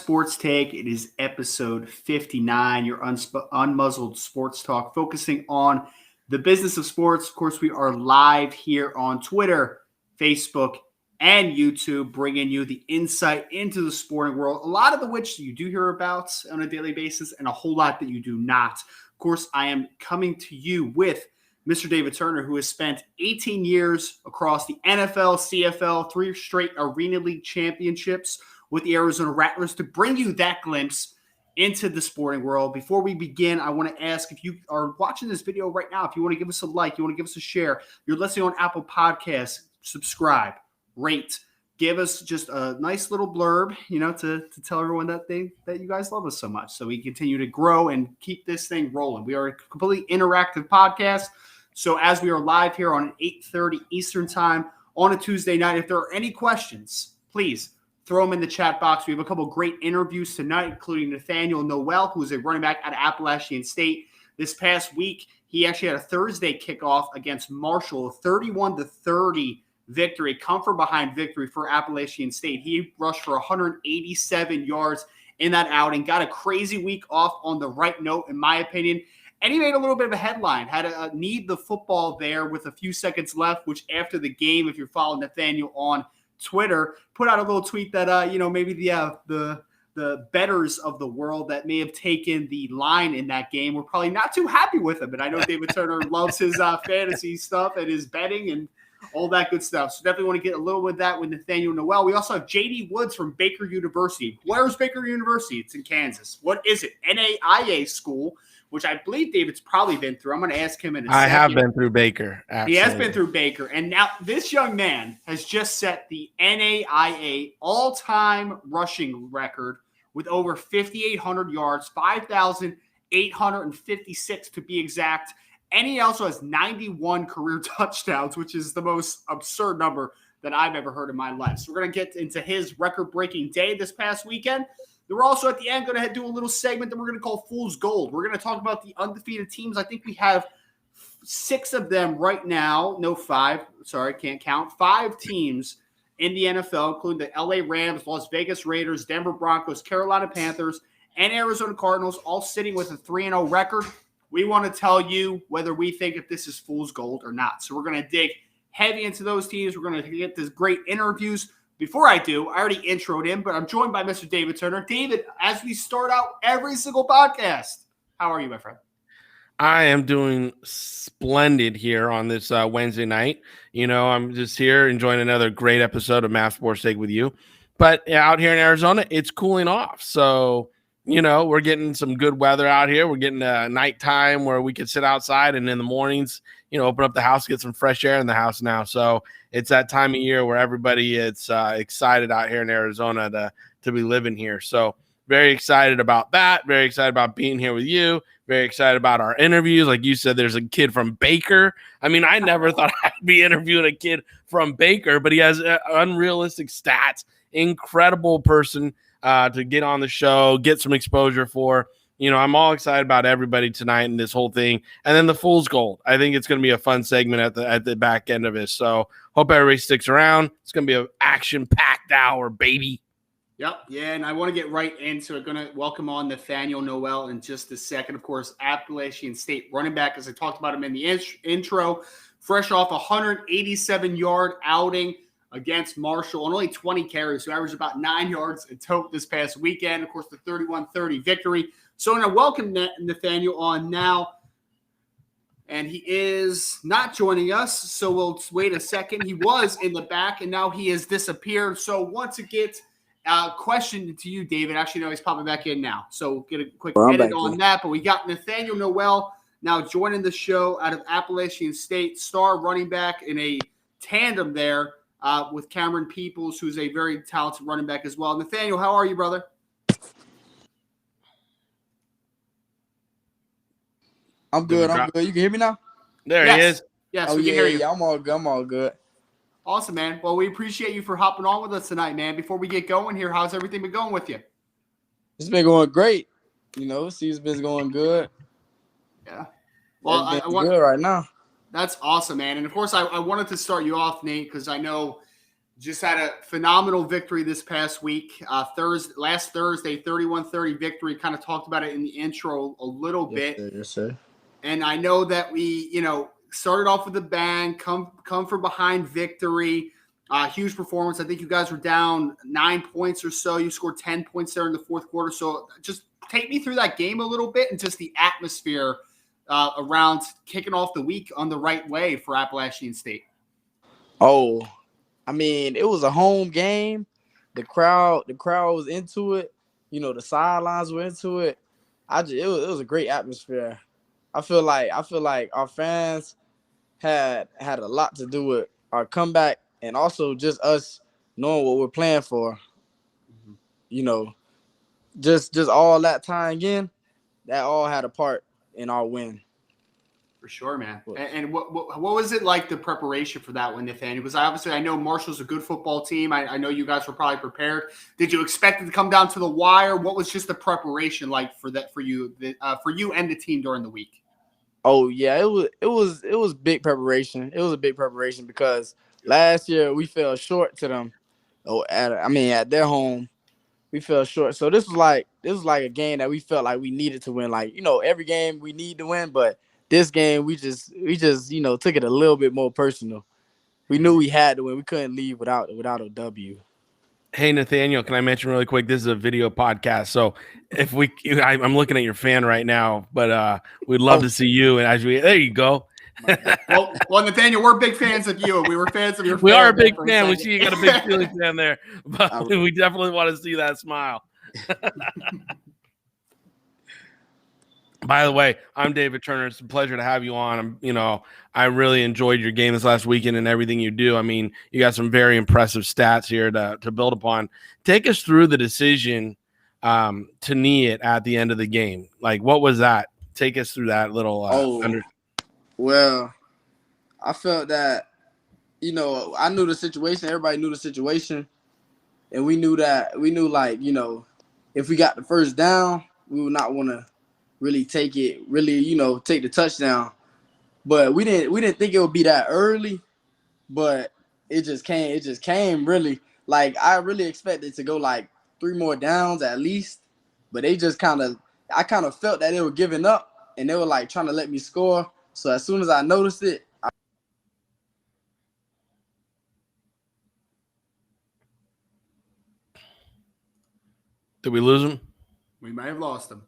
Sports Take. It is episode 59, your unmuzzled sports talk, focusing on the business of sports. Of course, we are live here on Twitter, Facebook, and YouTube, bringing you the insight into the sporting world, a lot of the which you do hear about on a daily basis and a whole lot that you do not. Of course, I am coming to you with Mr. David Turner, who has spent 18 years across the NFL, CFL, 3 straight Arena League championships with the Arizona Rattlers to bring you that glimpse into the sporting world. Before we begin, I want to ask, if you are watching this video right now, if you want to give us a like, you want to give us a share, you're listening on Apple Podcasts, subscribe, rate, give us just a nice little blurb, to tell everyone that you guys love us so much, so we continue to grow and keep this thing rolling. We are a completely interactive podcast. So as we are live here on 8:30 Eastern time on a Tuesday night, if there are any questions, please throw them in the chat box. We have a couple of great interviews tonight, including Nathaniel Noel, who is a running back at Appalachian State. This past week, he actually had a Thursday kickoff against Marshall, a 31-30 victory, come from behind victory for Appalachian State. He rushed for 187 yards in that outing, got a crazy week off on the right note, in my opinion. And he made a little bit of a headline, had a need the football there with a few seconds left, which after the game, if you're following Nathaniel on Twitter, put out a little tweet that, maybe the bettors of the world that may have taken the line in that game were probably not too happy with him. And I know David Turner loves his fantasy stuff and his betting and all that good stuff. So definitely want to get a little bit of that with Nathaniel Noel. We also have J.D. Woods from Baker University. Where is Baker University? It's in Kansas. What is it? NAIA school, which I believe David's probably been through. I'm going to ask him in a second. I have been through Baker. Absolutely. He has been through Baker. And now this young man has just set the NAIA all-time rushing record with over 5,800 yards, 5,856 to be exact. And he also has 91 career touchdowns, which is the most absurd number that I've ever heard in my life. So we're going to get into his record-breaking day this past weekend. Then we're also at the end going to do a little segment that we're going to call Fool's Gold. We're going to talk about the undefeated teams. I think we have 6 of them right now. No, 5. Sorry, can't count. 5 teams in the NFL, including the LA Rams, Las Vegas Raiders, Denver Broncos, Carolina Panthers, and Arizona Cardinals, all sitting with a 3-0 record. We want to tell you whether we think if this is Fool's Gold or not. So we're going to dig heavy into those teams. We're going to get this great interviews. Before I do, I already introed him, but I'm joined by Mr. David Turner. David, as we start out every single podcast, how are you, my friend? I am doing splendid here on this Wednesday night. I'm just here enjoying another great episode of Math Sports Take with you. But out here in Arizona, it's cooling off. So, we're getting some good weather out here. We're getting a nighttime where we can sit outside, and in the mornings, open up the house, get some fresh air in the house now. So it's that time of year where everybody is excited out here in Arizona to be living here. So very excited about that. Very excited about being here with you. Very excited about our interviews. Like you said, there's a kid from Baker. I mean, I never thought I'd be interviewing a kid from Baker, but he has unrealistic stats. Incredible person to get on the show, get some exposure for. I'm all excited about everybody tonight and this whole thing. And then the Fool's Gold. I think it's going to be a fun segment at the back end of it. So hope everybody sticks around. It's going to be an action-packed hour, baby. Yep. Yeah, and I want to get right into it. Going to welcome on Nathaniel Noel in just a second. Of course, Appalachian State running back, as I talked about him in the intro, fresh off a 187-yard outing against Marshall and only 20 carries, so averaged about 9 yards a tote this past weekend. Of course, the 31-30 victory. So I'm going to welcome Nathaniel on now, and he is not joining us, so we'll wait a second. He was in the back, and now he has disappeared. So once again, question to you, David. Actually, no, he's popping back in now, so get a quick edit on that. But we got Nathaniel Noel now joining the show out of Appalachian State, star running back in a tandem there with Cameron Peoples, who's a very talented running back as well. Nathaniel, how are you, brother? I'm good. You can hear me now? There he is. Yes, we can hear you. Yeah, I'm all good. Awesome, man. Well, we appreciate you for hopping on with us tonight, man. Before we get going here, how's everything been going with you? It's been going great. Season's been going good. Yeah. Well, I want good right now. That's awesome, man. And of course, I wanted to start you off, Nate, because I know just had a phenomenal victory this past week. Last Thursday, 31-30 victory. Kind of talked about it in the intro a little bit. Yes, sir. And I know that we, started off with a bang, come from behind victory. Huge performance. I think you guys were down 9 points or so. You scored 10 points there in the fourth quarter. So just take me through that game a little bit and just the atmosphere around kicking off the week on the right way for Appalachian State. Oh, I mean, it was a home game. The crowd was into it. The sidelines were into it. It was a great atmosphere. I feel like our fans had a lot to do with our comeback, and also just us knowing what we're playing for. Just all that time again, that all had a part in our win. For sure, man. And what was it like, the preparation for that one, Nathaniel? Because I know Marshall's a good football team. I know you guys were probably prepared. Did you expect it to come down to the wire? What was just the preparation like for you and the team during the week? Oh yeah, it was big preparation. It was a big preparation because last year we fell short to them. At their home, we fell short. So this was like a game that we felt like we needed to win. Like, every game we need to win, but this game we just took it a little bit more personal. We knew we had to win. We couldn't leave without a W. Hey, Nathaniel, can I mention really quick? This is a video podcast, so I'm looking at your fan right now, but we'd love to see you. And there you go. well, Nathaniel, we're big fans of you. We were fans of your. We are a big fan. We see you got a big Steelers fan there, but we definitely want to see that smile. By the way, I'm David Turner. It's a pleasure to have you on. I really enjoyed your game this last weekend and everything you do. I mean, you got some very impressive stats here to build upon. Take us through the decision to knee it at the end of the game. Like, what was that? Take us through that little. Well, I felt that, I knew the situation. Everybody knew the situation. And we knew like, if we got the first down, we would not want to really take the touchdown. But we didn't think it would be that early, but it just came really. Like, I really expected to go like 3 more downs at least, but they just I kind of felt that they were giving up and they were like trying to let me score. So as soon as I noticed it, Did we lose him? We might have lost him.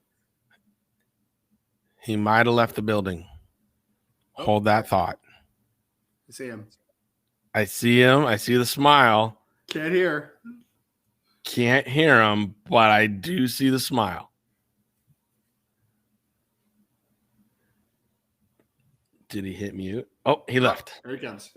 He might have left the building. Hold that thought. I see him. I see him. I see the smile. Can't hear. Can't hear him, but I do see the smile. Did he hit mute? Oh, he left. Here he comes.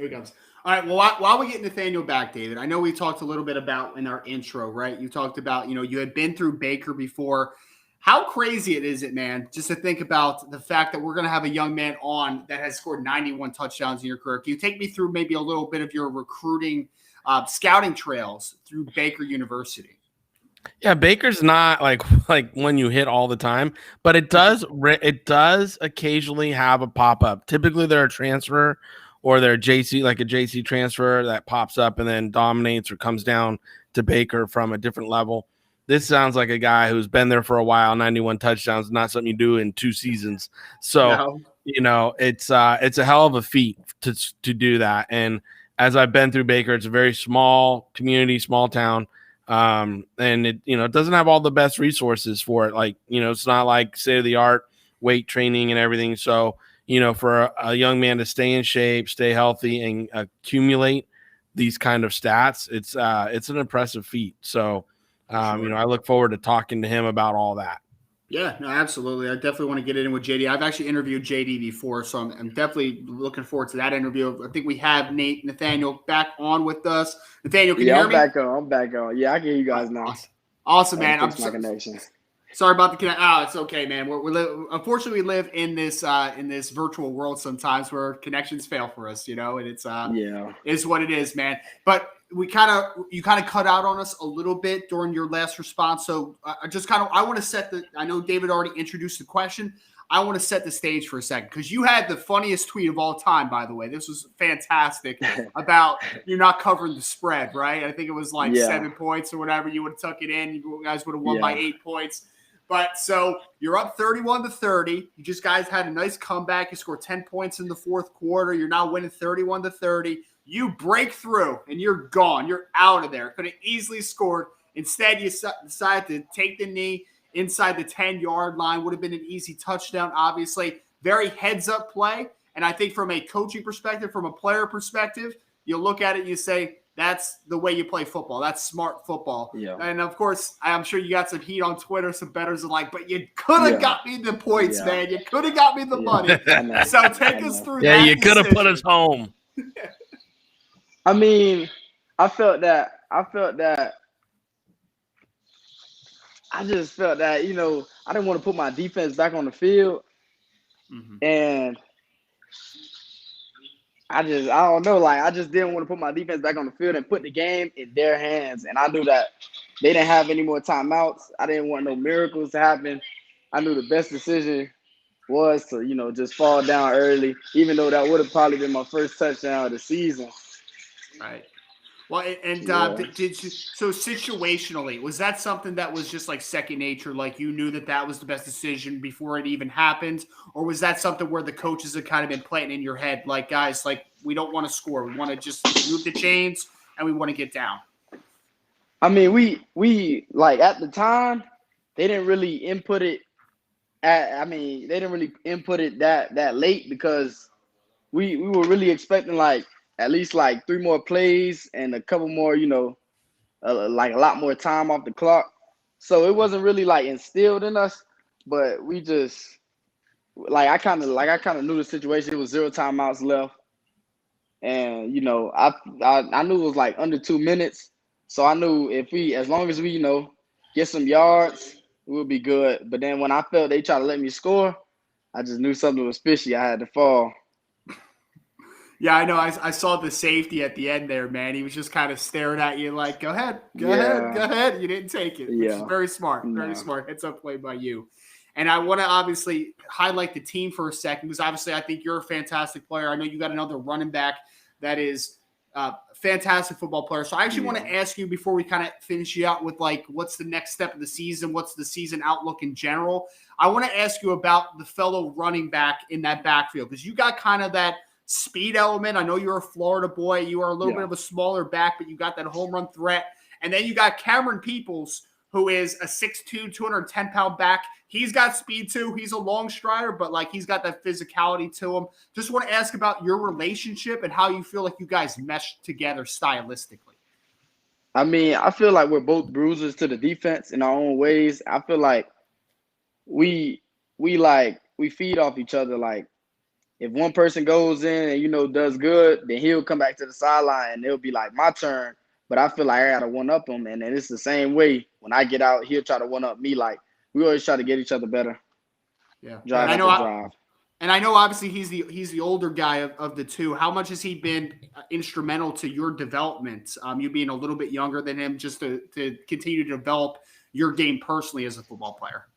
All right. Well, while we get Nathaniel back, David, I know we talked a little bit about in our intro, right? You talked about, you had been through Baker before. How crazy is it, man, just to think about the fact that we're going to have a young man on that has scored 91 touchdowns in your career? Can you take me through maybe a little bit of your recruiting, scouting trails through Baker University? Yeah, Baker's not like when you hit all the time, but it does occasionally have a pop-up. Typically, they're a transfer or they're JC, like a JC transfer that pops up and then dominates or comes down to Baker from a different level. This sounds like a guy who's been there for a while. 91 touchdowns, not something you do in 2 seasons. So, it's a hell of a feat to do that. And as I've been through Baker, it's a very small community, small town. And it doesn't have all the best resources for it. Like, it's not like state of the art weight training and everything. So, for a young man to stay in shape, stay healthy and accumulate these kind of stats, it's an impressive feat. So, I look forward to talking to him about all that. Yeah, no, absolutely. I definitely want to get in with JD. I've actually interviewed JD before, so I'm definitely looking forward to that interview. I think we have Nathaniel back on with us. Nathaniel, can you hear me? I'm back on. Yeah, I can hear you guys now. Awesome, man. I'm connection. Sorry about the connection. Oh, it's okay, man. Unfortunately, we live in this virtual world sometimes where connections fail for us, and it's what it is, man. But you kind of cut out on us a little bit during your last response. So I want to I know David already introduced the question. I want to set the stage for a second because you had the funniest tweet of all time, by the way. This was fantastic about you're not covering the spread, right? I think it was like 7 points or whatever. You would have tuck it in. You guys would have won by 8 points. But so you're up 31-30. You just guys had a nice comeback. You scored 10 points in the fourth quarter. You're now winning 31-30. You break through and you're gone. You're out of there. Could have easily scored. Instead, you decided to take the knee inside the 10-yard line. Would have been an easy touchdown, obviously. Very heads-up play. And I think from a coaching perspective, from a player perspective, you look at it and you say, that's the way you play football. That's smart football. Yeah. And, of course, I'm sure you got some heat on Twitter. Some bettors are like, but you could have got me the points, man. You could have got me the money. So take us through that. Yeah, you could have put us home. I mean, I just felt that, you know, I didn't want to put my defense back on the field. And I don't know, like, I just didn't want to put my defense back on the field and put the game in their hands. And I knew that they didn't have any more timeouts. I didn't want no miracles to happen. I knew the best decision was to, you know, just fall down early, even though that would have probably been my first touchdown of the season. Right. Well, and did you, so situationally, was that something that was just like second nature? Like you knew that was the best decision before it even happened? Or was that something where the coaches had kind of been planting in your head? Like, guys, like we don't want to score. We want to just move the chains and we want to get down. I mean, we like at the time, they didn't really input it they didn't really input it that late because we were really expecting like at least like 3 more plays and a couple more, you know, like a lot more time off the clock. So it wasn't really like instilled in us, but we just I kind of knew the situation. It was 0 timeouts left, and you know I knew it was like under 2 minutes. So I knew as long as we, you know, get some yards, we'll be good. But then when I felt they tried to let me score, I just knew something was fishy. I had to fall. Yeah, I know. I saw the safety at the end there, man. He was just kind of staring at you like, go ahead. You didn't take it, which is very smart. Very smart. Heads up play by you. And I want to obviously highlight the team for a second because obviously I think you're a fantastic player. I know you got another running back that is a fantastic football player. So I actually want to ask you before we kind of finish you out with like what's the next step of the season, what's the season outlook in general. I want to ask you about the fellow running back in that backfield because you got kind of that speed element. I know you're a Florida boy. You are a little bit of a smaller back, but you got that home run threat. And then you got Cameron Peoples, who is a 6'2", 210-pound back. He's got speed too. He's a long strider, but like he's got that physicality to him. Just want to ask about your relationship and how you feel like you guys mesh together stylistically. I mean, I feel like we're both bruisers to the defense in our own ways. I feel like we feed off each other. Like if one person goes in and, you know, does good, then he'll come back to the sideline and it'll be like my turn. But I feel like I got to one-up him. And then it's the same way. When I get out, he'll try to one-up me. Like, we always try to get each other better. Yeah. Drive. And I know obviously he's the older guy of the two. How much has he been instrumental to your development? You being a little bit younger than him just to continue to develop your game personally as a football player?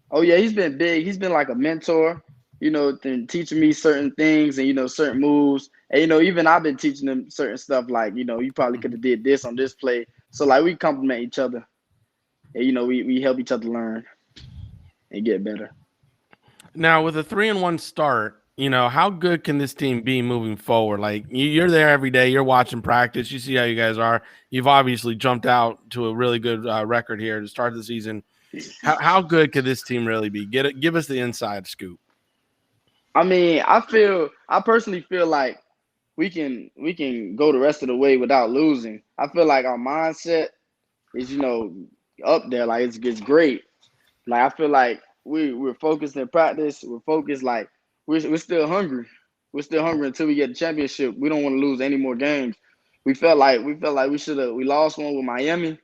Oh, yeah, he's been big. He's been like a mentor, you know, teaching me certain things and, you know, certain moves. And, you know, even I've been teaching him certain stuff like, you know, you probably could have did this on this play. So, like, we compliment each other. And, you know, we help each other learn and get better. Now, with a 3-1 start, you know, how good can this team be moving forward? Like, you're there every day. You're watching practice. You see how you guys are. You've obviously jumped out to a really good record here to start the season. How good could this team really be? Give us the inside scoop. I mean, I personally feel like we can go the rest of the way without losing. I feel like our mindset is, you know, up there. Like, it's great. Like, I feel like we're focused in practice. We're focused. Like, we're still hungry. We're still hungry until we get the championship. We don't want to lose any more games. We felt like we lost one with Miami.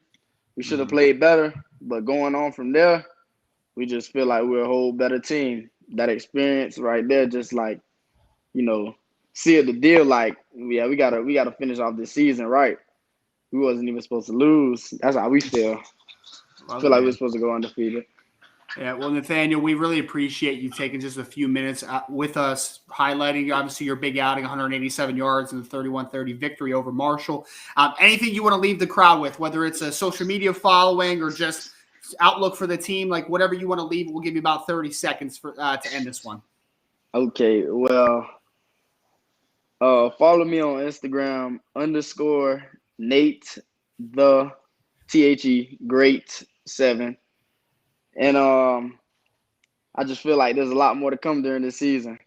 We should have played better. But going on from there, we just feel like we're a whole better team. That experience right there, just like, you know, sealed the deal. Like, yeah, we gotta finish off this season right. We wasn't even supposed to lose. That's how we feel. I feel like we're supposed to go undefeated. Yeah, well, Nathaniel, we really appreciate you taking just a few minutes with us, highlighting obviously your big outing, 187 yards and the 31-30 victory over Marshall. Anything you want to leave the crowd with, whether it's a social media following or just outlook for the team, like whatever you want to leave, we'll give you about 30 seconds for to end this one. Okay, well, follow me on Instagram _Nate the THE great 7. And I just feel like there's a lot more to come during this season. I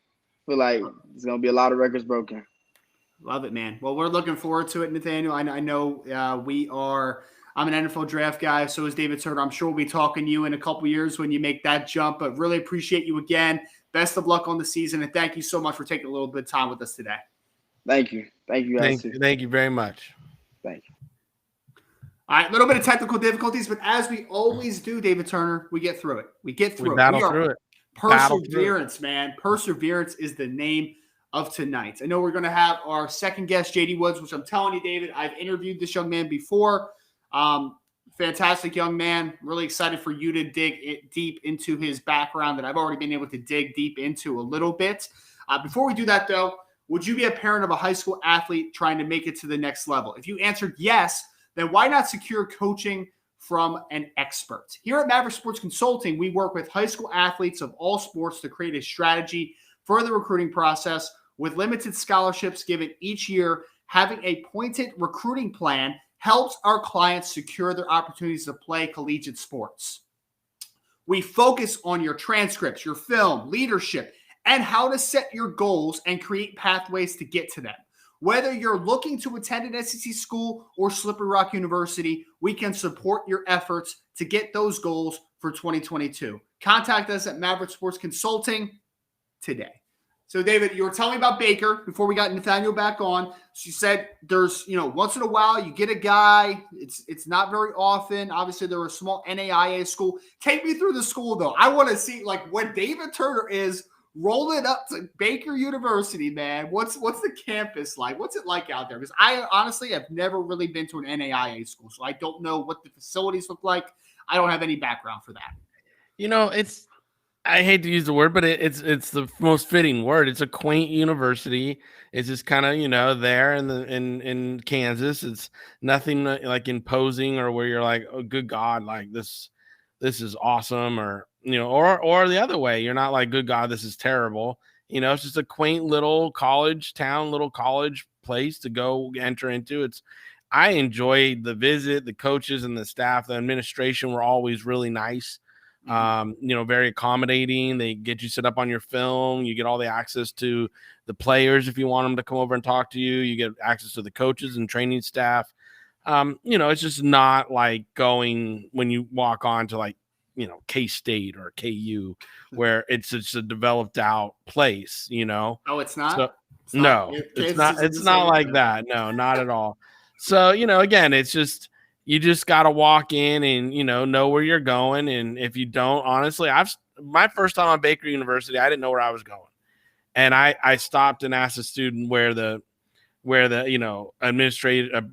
feel like there's gonna be a lot of records broken. Love it, man. Well, we're looking forward to it, Nathaniel. I know we are. I'm an NFL draft guy, so is David Turner. I'm sure we'll be talking to you in a couple years when you make that jump, but really appreciate you again. Best of luck on the season, and thank you so much for taking a little bit of time with us today. Thank you. Thank you, guys. Thank you very much. Thank you. All right, a little bit of technical difficulties, but as we always do, David Turner, we get through it. We get through it. Battle through it. Perseverance, man. Perseverance is the name of tonight. I know we're going to have our second guest, JD Woods, which I'm telling you, David, I've interviewed this young man before. Fantastic young man. Really excited for you to dig deep into his background that I've already been able to dig deep into a little bit. Before we do that, though, would you be a parent of a high school athlete trying to make it to the next level? If you answered yes, then why not secure coaching from an expert? Here at Maverick Sports Consulting, we work with high school athletes of all sports to create a strategy for the recruiting process. With limited scholarships given each year, having a pointed recruiting plan helps our clients secure their opportunities to play collegiate sports. We focus on your transcripts, your film, leadership, and how to set your goals and create pathways to get to them. Whether you're looking to attend an SEC school or Slippery Rock University, we can support your efforts to get those goals for 2022. Contact us at Maverick Sports Consulting today. So, David, you were telling me about Baker before we got Nathaniel back on. She said there's, once in a while you get a guy. It's not very often. Obviously, they're a small NAIA school. Take me through the school, though. I want to see, when David Turner is rolling up to Baker University, man. What's the campus like? What's it like out there? Because I honestly have never really been to an NAIA school, so I don't know what the facilities look like. I don't have any background for that. I hate to use the word, but it's the most fitting word. It's a quaint university. It's just kind of, there in Kansas. It's nothing like imposing or where you're like, oh, good God, like this is awesome, or or the other way. You're not like, good God, this is terrible. It's just a quaint little college town, little college place to go enter into. I enjoyed the visit. The coaches and the staff, the administration were always really nice. Very accommodating. They get you set up on your film. You get all the access to the players if you want them to come over and talk to you. You get access to the coaches and training staff. It's just not like going when you walk on to K-State or KU, where it's just a developed out place, Oh, it's not? So, it's not like that. No, not at all. So, again, it's just, you just got to walk in and, know where you're going. And if you don't, honestly, my first time on Baker University, I didn't know where I was going. And I stopped and asked a student where the administrative,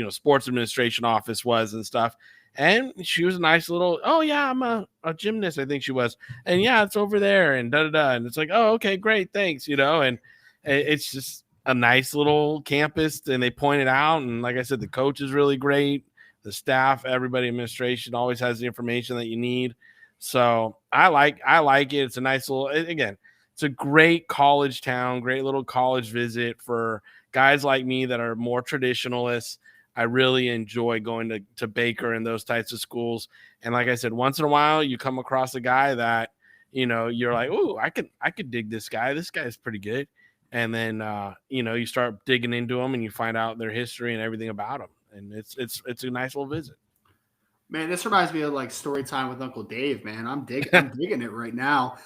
sports administration office was and stuff. And she was a nice little, oh yeah, I'm a gymnast, I think she was. And yeah, it's over there and da-da-da. And it's like, oh, okay, great, thanks, and it's just a nice little campus. And they pointed out, and like I said, the coach is really great. The staff, everybody, administration always has the information that you need. So I like it. It's a nice little, again, it's a great college town, great little college visit for guys like me that are more traditionalists. I really enjoy going to Baker and those types of schools. And like I said, once in a while you come across a guy that, you're like, oh, I could dig this guy. This guy's pretty good. And then, you start digging into them and you find out their history and everything about them. And it's a nice little visit. Man, this reminds me of like story time with Uncle Dave, man. I'm digging it right now.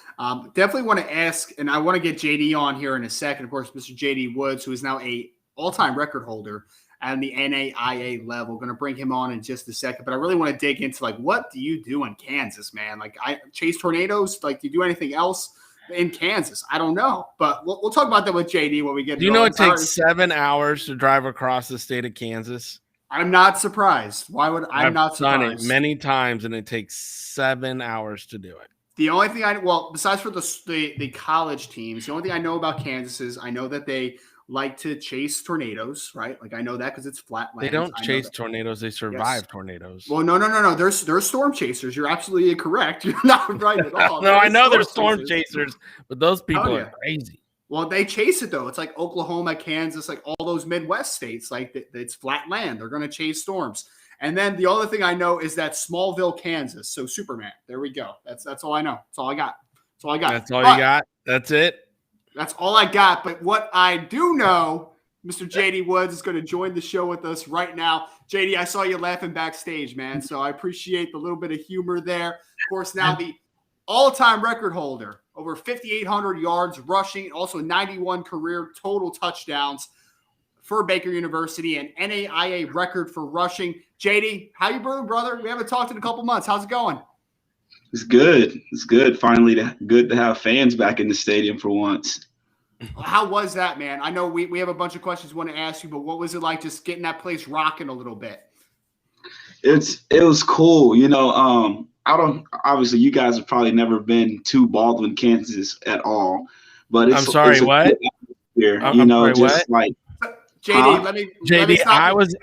Definitely want to ask, and I want to get JD on here in a second. Of course, Mr. JD Woods, who is now a all-time record holder at the NAIA level. Going to bring him on in just a second. But I really want to dig into what do you do in Kansas, man? I chase tornadoes. Do you do anything else in Kansas? I don't know, but we'll talk about that with JD when we get. Do you know it takes 7 hours to drive across the state of Kansas? I'm not surprised. Why would I'm not done surprised? it many times, and it takes 7 hours to do it. The only thing besides for the college teams, the only thing I know about Kansas is I know that they like to chase tornadoes, right? Like I know that because it's flat land. They don't chase tornadoes; they survive tornadoes. Well, no. There's storm chasers. You're absolutely correct. You're not right at all. No, I know there's storm chasers, but those people are crazy. Well, they chase it though. It's like Oklahoma, Kansas, like all those Midwest states. Like it's flat land. They're going to chase storms. And then the other thing I know is that Smallville, Kansas. So Superman. There we go. That's all I know. That's all I got. That's all I got. That's all you got. That's it. That's all I got. But what I do know, Mr. JD Woods is going to join the show with us right now. JD, I saw you laughing backstage, man. So I appreciate the little bit of humor there. Of course, now the all-time record holder, over 5,800 yards rushing, also 91 career total touchdowns for Baker University, and NAIA record for rushing. JD, how you doing, brother? We haven't talked in a couple months. How's it going? It's good. It's good. Finally, good to have fans back in the stadium for once. How was that, man? I know we have a bunch of questions we want to ask you, but what was it like just getting that place rocking a little bit? It was cool. Obviously you guys have probably never been to Baldwin, Kansas at all, but I'm sorry, what? Here, what? Like JD, huh? let me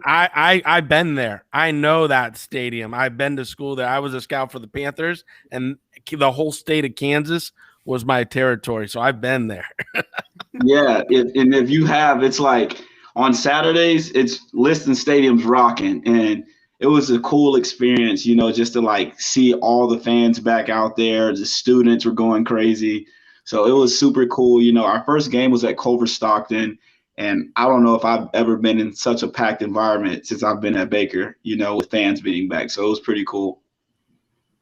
I've been there. I know that stadium. I've been to school there. I was a scout for the Panthers, and the whole state of Kansas was my territory. So I've been there. Yeah. And if you have, it's like on Saturdays, it's Liston Stadium's rocking. And it was a cool experience, just to like see all the fans back out there. The students were going crazy. So it was super cool. Our first game was at Culver Stockton. And I don't know if I've ever been in such a packed environment since I've been at Baker, with fans being back. So it was pretty cool.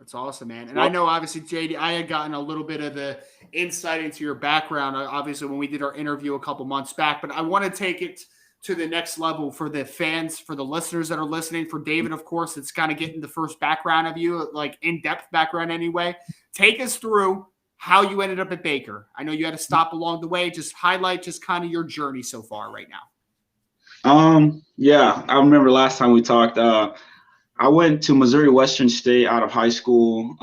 That's awesome, man. And I know, obviously, JD, I had gotten a little bit of the insight into your background, obviously, when we did our interview a couple months back. But I want to take it to the next level for the fans, for the listeners that are listening. For David, of course, it's kind of getting the first background of you, like in-depth background anyway. Take us through how you ended up at Baker. I know you had to stop along the way. Just highlight just kind of your journey so far right now. Yeah, I remember last time we talked, I went to Missouri Western State out of high school,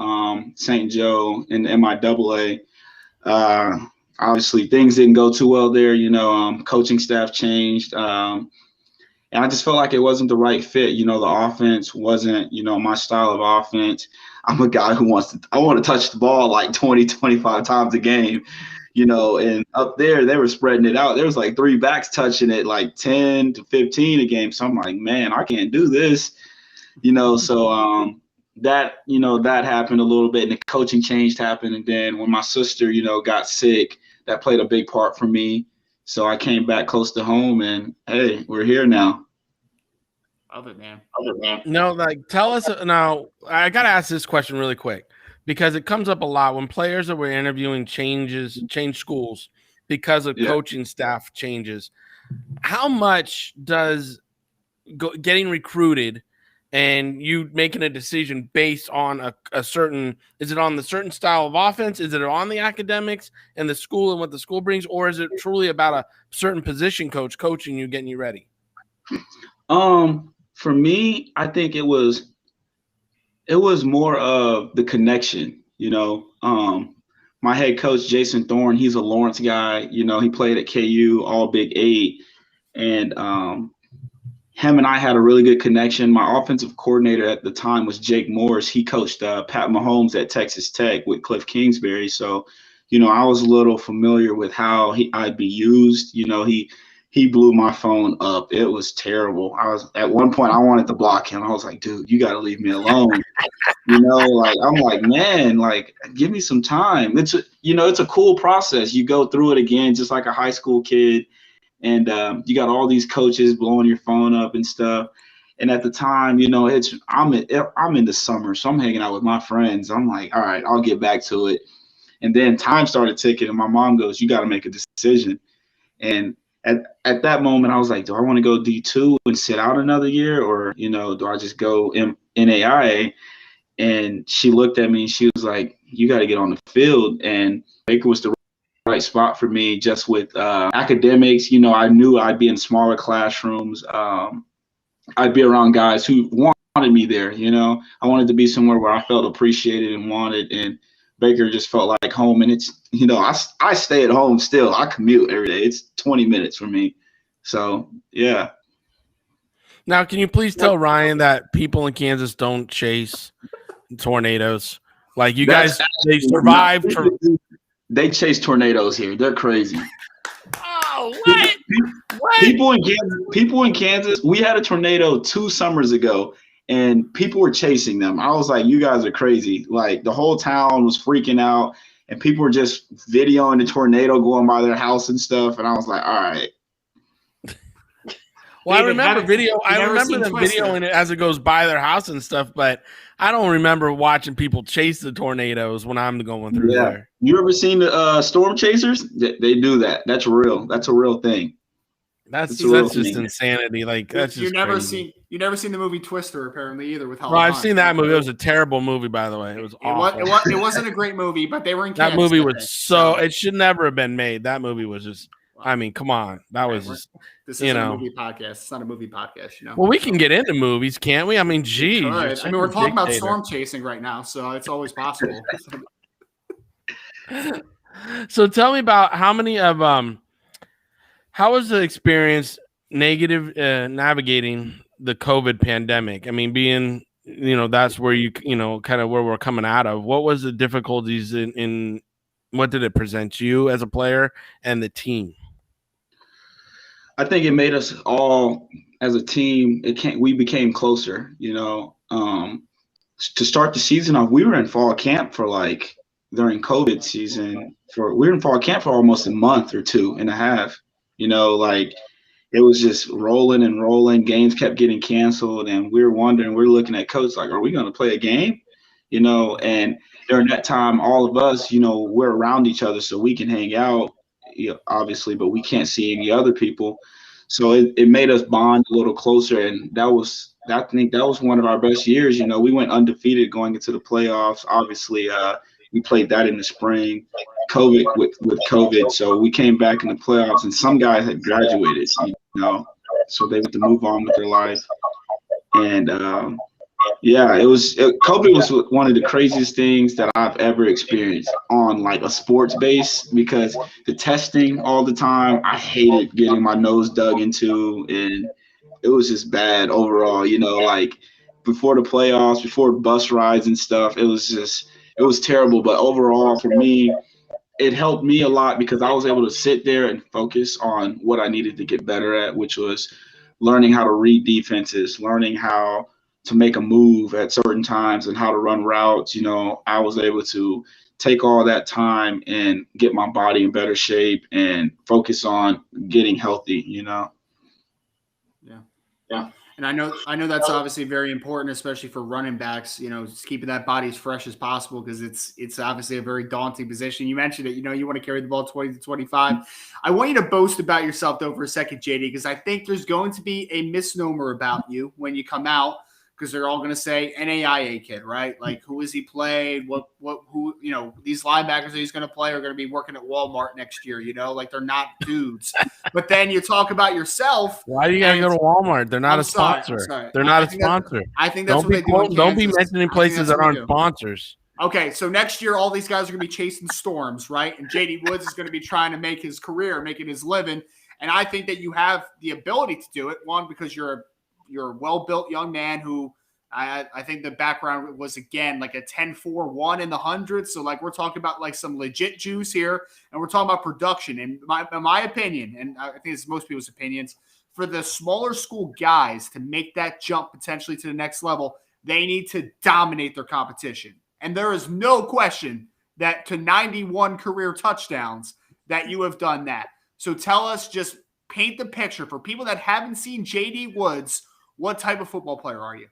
St. Joe in MIAA. Obviously things didn't go too well there, coaching staff changed. And I just felt like it wasn't the right fit. The offense wasn't, my style of offense. I'm a guy who I want to touch the ball like 20, 25 times a game, and up there they were spreading it out. There was like 3 backs touching it like 10 to 15 a game. So I'm like, man, I can't do this, so that happened a little bit, and the coaching change happened. And then when my sister, got sick, that played a big part for me. So I came back close to home, and hey, we're here now. Love it, man. No, like tell us now. I gotta ask this question really quick because it comes up a lot when players that we're interviewing change schools because of coaching staff changes. How much does getting recruited and you making a decision based on a certain, is it on the certain style of offense? Is it on the academics and the school and what the school brings, or is it truly about a certain position coach coaching you, getting you ready? For me, I think it was more of the connection, my head coach, Jason Thorne, he's a Lawrence guy, he played at KU, all Big 8. And him and I had a really good connection. My offensive coordinator at the time was Jake Morris. He coached Pat Mahomes at Texas Tech with Cliff Kingsbury. So, I was a little familiar with how I'd be used. He blew my phone up. It was terrible. At one point I wanted to block him. I was like, dude, you got to leave me alone. I'm like, man, like, give me some time. It's a cool process. You go through it again, just like a high school kid. And you got all these coaches blowing your phone up and stuff. And at the time, I'm in the summer, so I'm hanging out with my friends. I'm like, all right, I'll get back to it. And then time started ticking, and my mom goes, you got to make a decision. And at that moment, I was like, do I want to go D2 and sit out another year, or do I just go NAIA? And she looked at me and she was like, you got to get on the field. And Baker was the right spot for me, just with academics. I knew I'd be in smaller classrooms. I'd be around guys who wanted me there. I wanted to be somewhere where I felt appreciated and wanted, and Baker just felt like home. And it's, I stay at home still. I commute every day. It's 20 minutes for me. So, yeah. Now, can you please tell Ryan that people in Kansas don't chase tornadoes? Like, you guys, they survived. They chase tornadoes here. They're crazy. Oh, what? People in Kansas, we had a tornado 2 summers ago, and people were chasing them. I was like, you guys are crazy. Like, the whole town was freaking out, and people were just videoing the tornado going by their house and stuff. And I was like, all right. Well, David, I remember them videoing it as it goes by their house and stuff, but I don't remember watching people chase the tornadoes when I'm going through there. You ever seen the storm chasers? They do that. That's real. That's a real thing. That's just insanity. Like, that's just you never seen the movie Twister apparently either with I've seen that movie. It was a terrible movie, by the way. It was awful. It wasn't a great movie, but they were in Kansas. That movie was so it should never have been made. That movie was just. I mean, come on. That was just, this is a movie podcast. It's not a movie podcast, Well, we can get into movies, can't we? I mean, geez. We're talking about storm chasing right now, so it's always possible. So tell me about how many of how was the experience navigating the COVID pandemic? I mean, being, that's where kind of where we're coming out of. What was the difficulties in what did it present you as a player and the team? I think it made us all as a team. We became closer, to start the season off. We were in fall camp for during COVID season we were in fall camp for almost a month or 2.5, it was just rolling and rolling. Games kept getting canceled, and we were wondering, we're looking at coach like, are we going to play a game? And during that time, all of us, we're around each other so we can hang out, obviously, but we can't see any other people. So it made us bond a little closer. And I think that was one of our best years. We went undefeated going into the playoffs. Obviously, we played that in the spring, with COVID. So we came back in the playoffs, and some guys had graduated, so they had to move on with their life. And, COVID was one of the craziest things that I've ever experienced on a sports base, because the testing all the time, I hated getting my nose dug into, and it was just bad overall, before the playoffs, before bus rides and stuff, it was terrible. But overall for me, it helped me a lot because I was able to sit there and focus on what I needed to get better at, which was learning how to read defenses, learning how to make a move at certain times and how to run routes. I was able to take all that time and get my body in better shape and focus on getting healthy, Yeah. And I know that's obviously very important, especially for running backs, just keeping that body as fresh as possible, because it's obviously a very daunting position. You mentioned it, you want to carry the ball 20 to 25. I want you to boast about yourself though for a second, JD, because I think there's going to be a misnomer about you when you come out, because they're all going to say NAIA kid, right? Like, who has he played? Who these linebackers that he's going to play are going to be working at Walmart next year, like they're not dudes. But then you talk about yourself. Why do you got to go to Walmart? They're not a sponsor. They're not a sponsor. I think that's what they do. Don't be mentioning places that aren't sponsors. Okay, so next year, all these guys are going to be chasing storms, right? And JD Woods is going to be trying to make his career, making his living. And I think that you have the ability to do it, one, because you're a well-built young man who I think the background was, again, like a 10-4-1 in the 100s. So, we're talking about, some legit juice here, and we're talking about production. And in my opinion, and I think it's most people's opinions, for the smaller school guys to make that jump potentially to the next level, they need to dominate their competition. And there is no question that to 91 career touchdowns that you have done that. So tell us, just paint the picture for people that haven't seen JD Woods. What type of football player are you?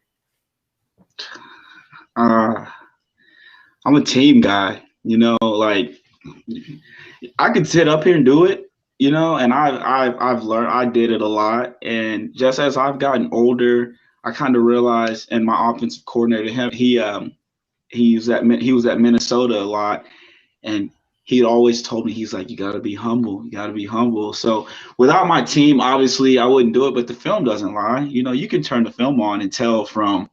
I'm a team guy, I could sit up here and do it, and I've learned, I did it a lot. And just as I've gotten older, I kind of realized, and my offensive coordinator, he was at Minnesota a lot, and he always told me, he's like, you got to be humble. You got to be humble. So without my team, obviously I wouldn't do it, but the film doesn't lie. You know, you can turn the film on and tell from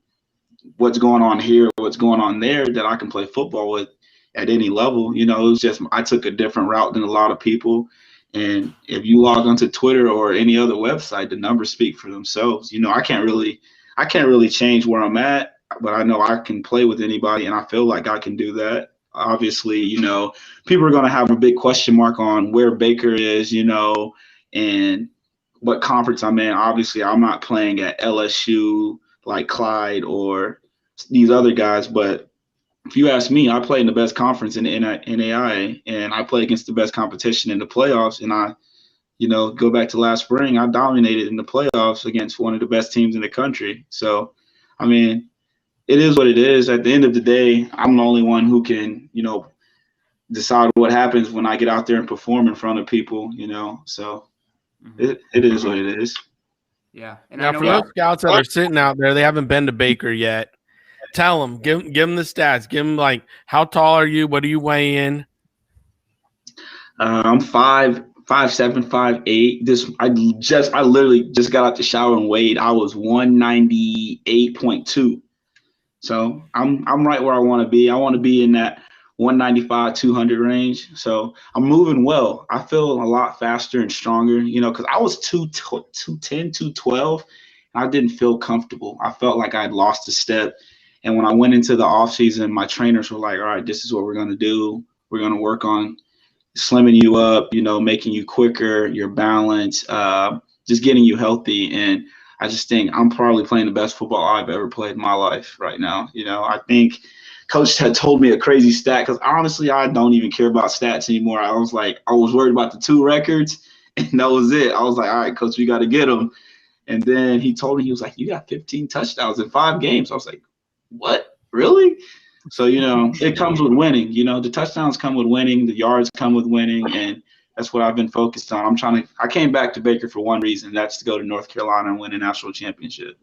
what's going on here, what's going on there, that I can play football with at any level. You know, it was just, I took a different route than a lot of people. And if you log onto Twitter or any other website, the numbers speak for themselves. You know, I can't really change where I'm at, but I know I can play with anybody, and I feel like I can do that. Obviously, you know, people are going to have a big question mark on where Baker is, you know, and what conference I'm in. Obviously, I'm not playing at LSU like Clyde or these other guys, but if you ask me, I play in the best conference in the NAIA, and I play against the best competition in the playoffs. And I, you know, go back to last spring, I dominated in the playoffs against one of the best teams in the country. So, I mean, it is what it is. At the end of the day, I'm the only one who can, you know, decide what happens when I get out there and perform in front of people, you know. So it is what it is. Yeah. And now, for those scouts that are sitting out there, they haven't been to Baker yet. Tell them, give them the stats. Give them, like, how tall are you? What do you weigh in? I'm 5'7", 5'8". I literally just got out the shower and weighed. I was 198.2. So I'm right where I want to be. I want to be in that 195, 200 range. So I'm moving well. I feel a lot faster and stronger, you know, because I was 210, 212. And I didn't feel comfortable. I felt like I had lost a step. And when I went into the offseason, my trainers were like, all right, this is what we're going to do. We're going to work on slimming you up, you know, making you quicker, your balance, just getting you healthy. And I just think I'm probably playing the best football I've ever played in my life right now. You know, I think Coach had told me a crazy stat, because honestly, I don't even care about stats anymore. I was worried about the 2 records, and that was it. I was like, all right, Coach, we got to get them. And then he told me, he was like, you got 15 touchdowns in 5 games. I was like, what? Really? So, you know, it comes with winning. You know, the touchdowns come with winning, the yards come with winning, and that's what I've been focused on. I came back to Baker for one reason, that's to go to North Carolina and win a national championship.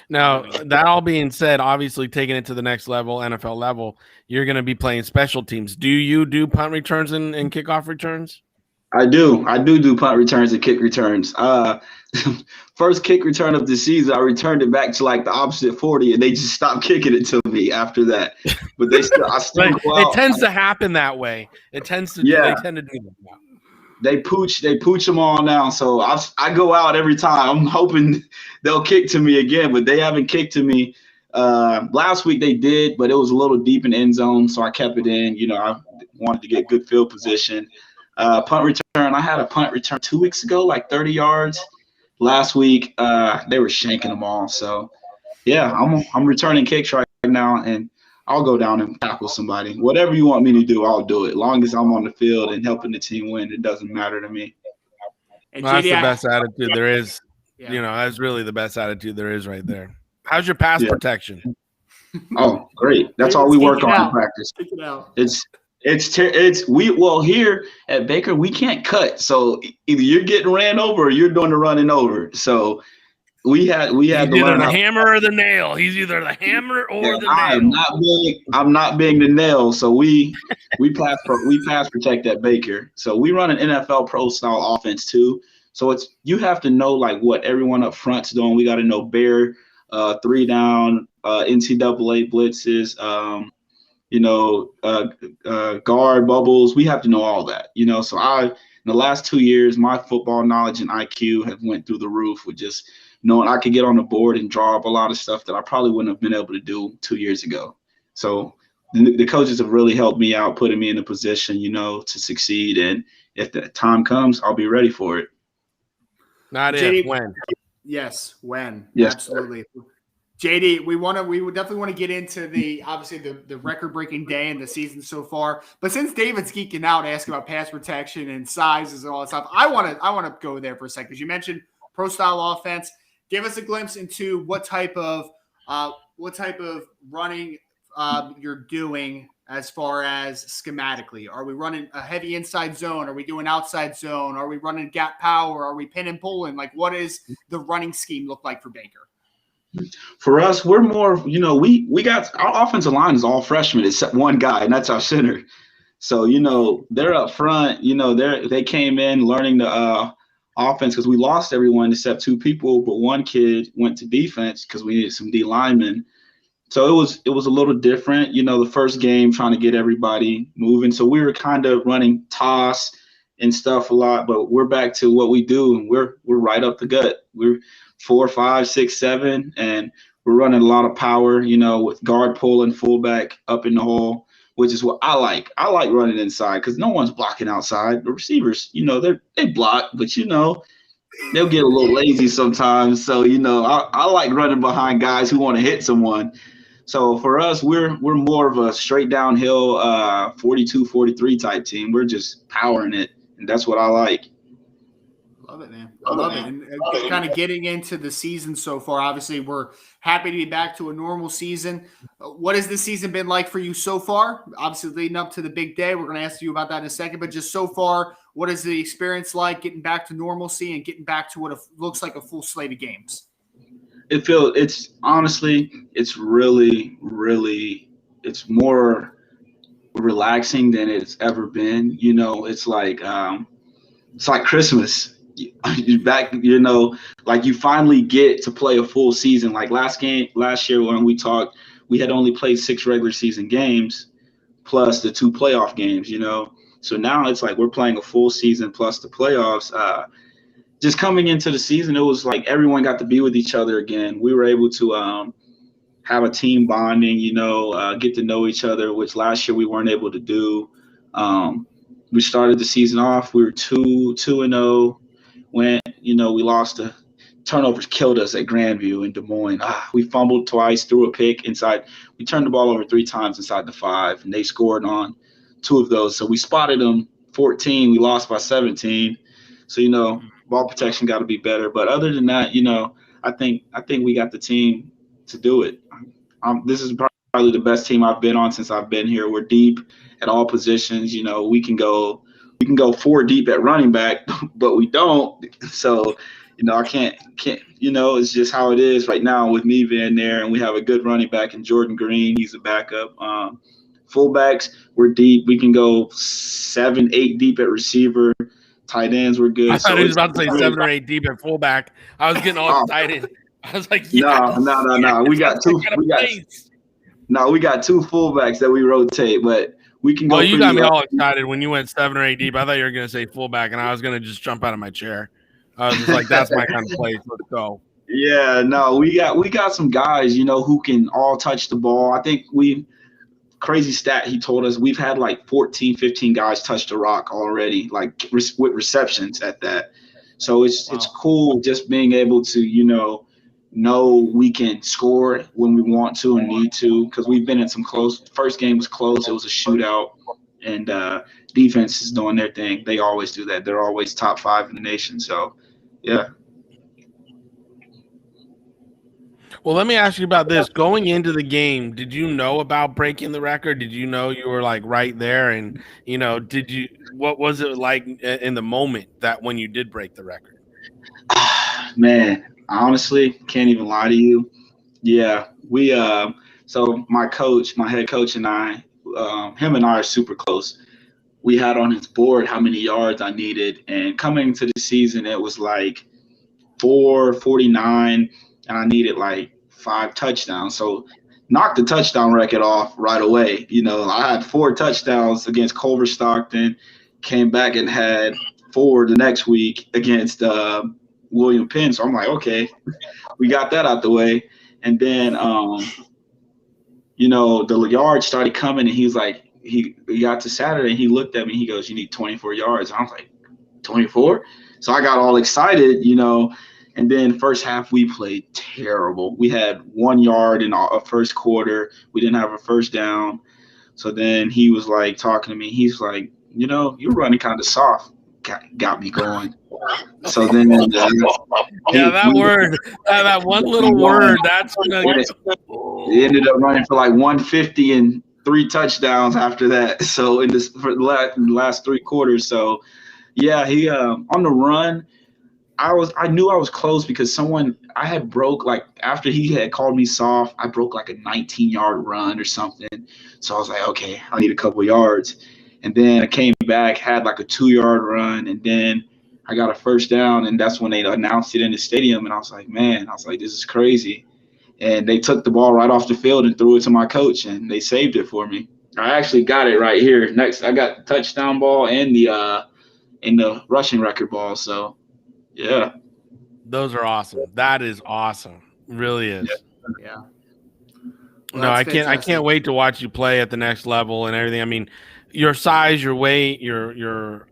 Now, that all being said, obviously taking it to the next level, NFL level, you're going to be playing special teams. Do you do punt returns and kickoff returns? I do punt returns and kick returns. First kick return of the season, I returned it back to like the opposite 40, and they just stopped kicking it to me after that. But I still go out. It tends to happen that way. They tend to do that now. They pooch them all now. So I go out every time. I'm hoping they'll kick to me again, but they haven't kicked to me. Last week they did, but it was a little deep in the end zone, so I kept it in. You know, I wanted to get good field position. Punt return, I had a punt return 2 weeks ago, like 30 yards. Last week, they were shanking them all. So, yeah, I'm returning kicks right now, and I'll go down and tackle somebody. Whatever you want me to do, I'll do it. As long as I'm on the field and helping the team win, it doesn't matter to me. Well, that's the best attitude there is. Yeah. You know, that's really the best attitude there is right there. How's your pass protection? Oh, great. That's all we work on in practice. Here at Baker, we can't cut. So either you're getting ran over or you're doing the running over. So we had to learn the hammer or the nail. He's either the hammer or the nail. I'm not being the nail. So we pass protect at Baker. So we run an NFL pro style offense too. So you have to know like what everyone up front's doing. We got to know bear, 3 down, NCAA blitzes, guard bubbles. We have to know all that, you know. So in the last 2 years, my football knowledge and IQ have went through the roof with just knowing I could get on the board and draw up a lot of stuff that I probably wouldn't have been able to do 2 years ago. So the coaches have really helped me out, putting me in a position, you know, to succeed. And if the time comes, I'll be ready for it. Not if, when. Yes, when. Yes, absolutely. Sir. JD, we would definitely want to get into the record-breaking day in the season so far. But since David's geeking out, asking about pass protection and sizes and all that stuff, I want to go there for a second. Because you mentioned pro-style offense. Give us a glimpse into what type of running you're doing as far as schematically. Are we running a heavy inside zone? Are we doing outside zone? Are we running gap power? Are we pin and pulling? Like, what is the running scheme look like for Baker? For us, we're more, you know, we got our offensive line is all freshmen except one guy, and that's our center. So, they're up front. They came in learning the offense because we lost everyone except two people, but one kid went to defense because we needed some D linemen. So it was a little different, the first game trying to get everybody moving. So we were kind of running toss and stuff a lot, but we're back to what we do, and we're right up the gut. We're 4, 5, 6, 7, and we're running a lot of power, with guard pull and fullback up in the hole, which is what I like. I like running inside because no one's blocking outside. The receivers, they block, but they'll get a little lazy sometimes. So, I like running behind guys who want to hit someone. So for us, we're more of a straight downhill 42, 43 type team. We're just powering it, and that's what I like. Love it, man. I love it. And kind of getting into the season so far, obviously we're happy to be back to a normal season. What has this season been like for you so far? Obviously leading up to the big day. We're going to ask you about that in a second, but just so far, what is the experience like getting back to normalcy and getting back to what looks like a full slate of games? It's honestly, it's really, really, it's more relaxing than it's ever been. It's like Christmas. You're back, like you finally get to play a full season. Like last year when we talked, we had only played 6 regular season games plus the 2 playoff games, So now it's like we're playing a full season plus the playoffs. Just coming into the season, it was like everyone got to be with each other again. We were able to have a team bonding, get to know each other, which last year we weren't able to do. We started the season off, we were 2-0. We lost the turnovers, killed us at Grandview in Des Moines. We fumbled twice, threw a pick inside. We turned the ball over 3 times inside the 5, and they scored on 2 of those. So we spotted them 14. We lost by 17. So, ball protection got to be better. But other than that, I think we got the team to do it. This is probably the best team I've been on since I've been here. We're deep at all positions. We can go 4 deep at running back, but we don't. So, I can't. It's just how it is right now with me being there, and we have a good running back in Jordan Green. He's a backup. Fullbacks, we're deep. We can go 7, 8 deep at receiver. Tight ends were good. I thought he was about to say 7 or 8 deep at fullback. I was getting all excited. I was like, no. We got 2. We got 2 fullbacks that we rotate, but we can go. Oh, you got me all excited when you went 7 or 8 deep. I thought you were going to say fullback, and I was going to just jump out of my chair. I was just like, that's my kind of play. Let's go. Yeah, no, we got some guys, who can all touch the ball. I think crazy stat he told us, we've had like 14, 15 guys touch the rock already, like with receptions at that. So it's cool just being able to, know we can score when we want to and need to, because we've been in some close. First game was close. It was a shootout, and defense is doing their thing. They always do that. They're always top 5 in the nation. So, yeah. Well, let me ask you about this. Going into the game, did you know about breaking the record? Did you know you were like right there? And, what was it like in the moment that when you did break the record? Man, I honestly can't even lie to you. Yeah, we, so my head coach and I, him and I are super close. We had on his board how many yards I needed. And coming into the season, it was like 449, and I needed like 5 touchdowns. So knocked the touchdown record off right away. I had 4 touchdowns against Culver Stockton, came back and had 4 the next week against William Penn. So I'm like, okay, we got that out the way. And then, the yards started coming, and he was like, he got to Saturday, and he looked at me, he goes, you need 24 yards. And I was like, 24? So I got all excited, and then first half we played terrible. We had 1 yard in our first quarter. We didn't have a first down. So then he was like talking to me. He's like, you're running kind of soft. Got me going. So then that one little word, that's he ended up running for like 150 and 3 touchdowns after that. So for the last 3 quarters. So yeah, he on the run, I knew I was close because I had broke, like after he had called me soft, I broke like a 19-yard run or something. So I was like, okay, I need a couple yards. And then I came back, had like a 2-yard run, and then I got a first down, and that's when they announced it in the stadium. And I was like, this is crazy. And they took the ball right off the field and threw it to my coach, and they saved it for me. I actually got it right here. Next, I got the touchdown ball and the rushing record ball. So, yeah. Those are awesome. That is awesome. Really is. Yeah. Well, no, I can't wait to watch you play at the next level and everything. I mean, your size, your weight, your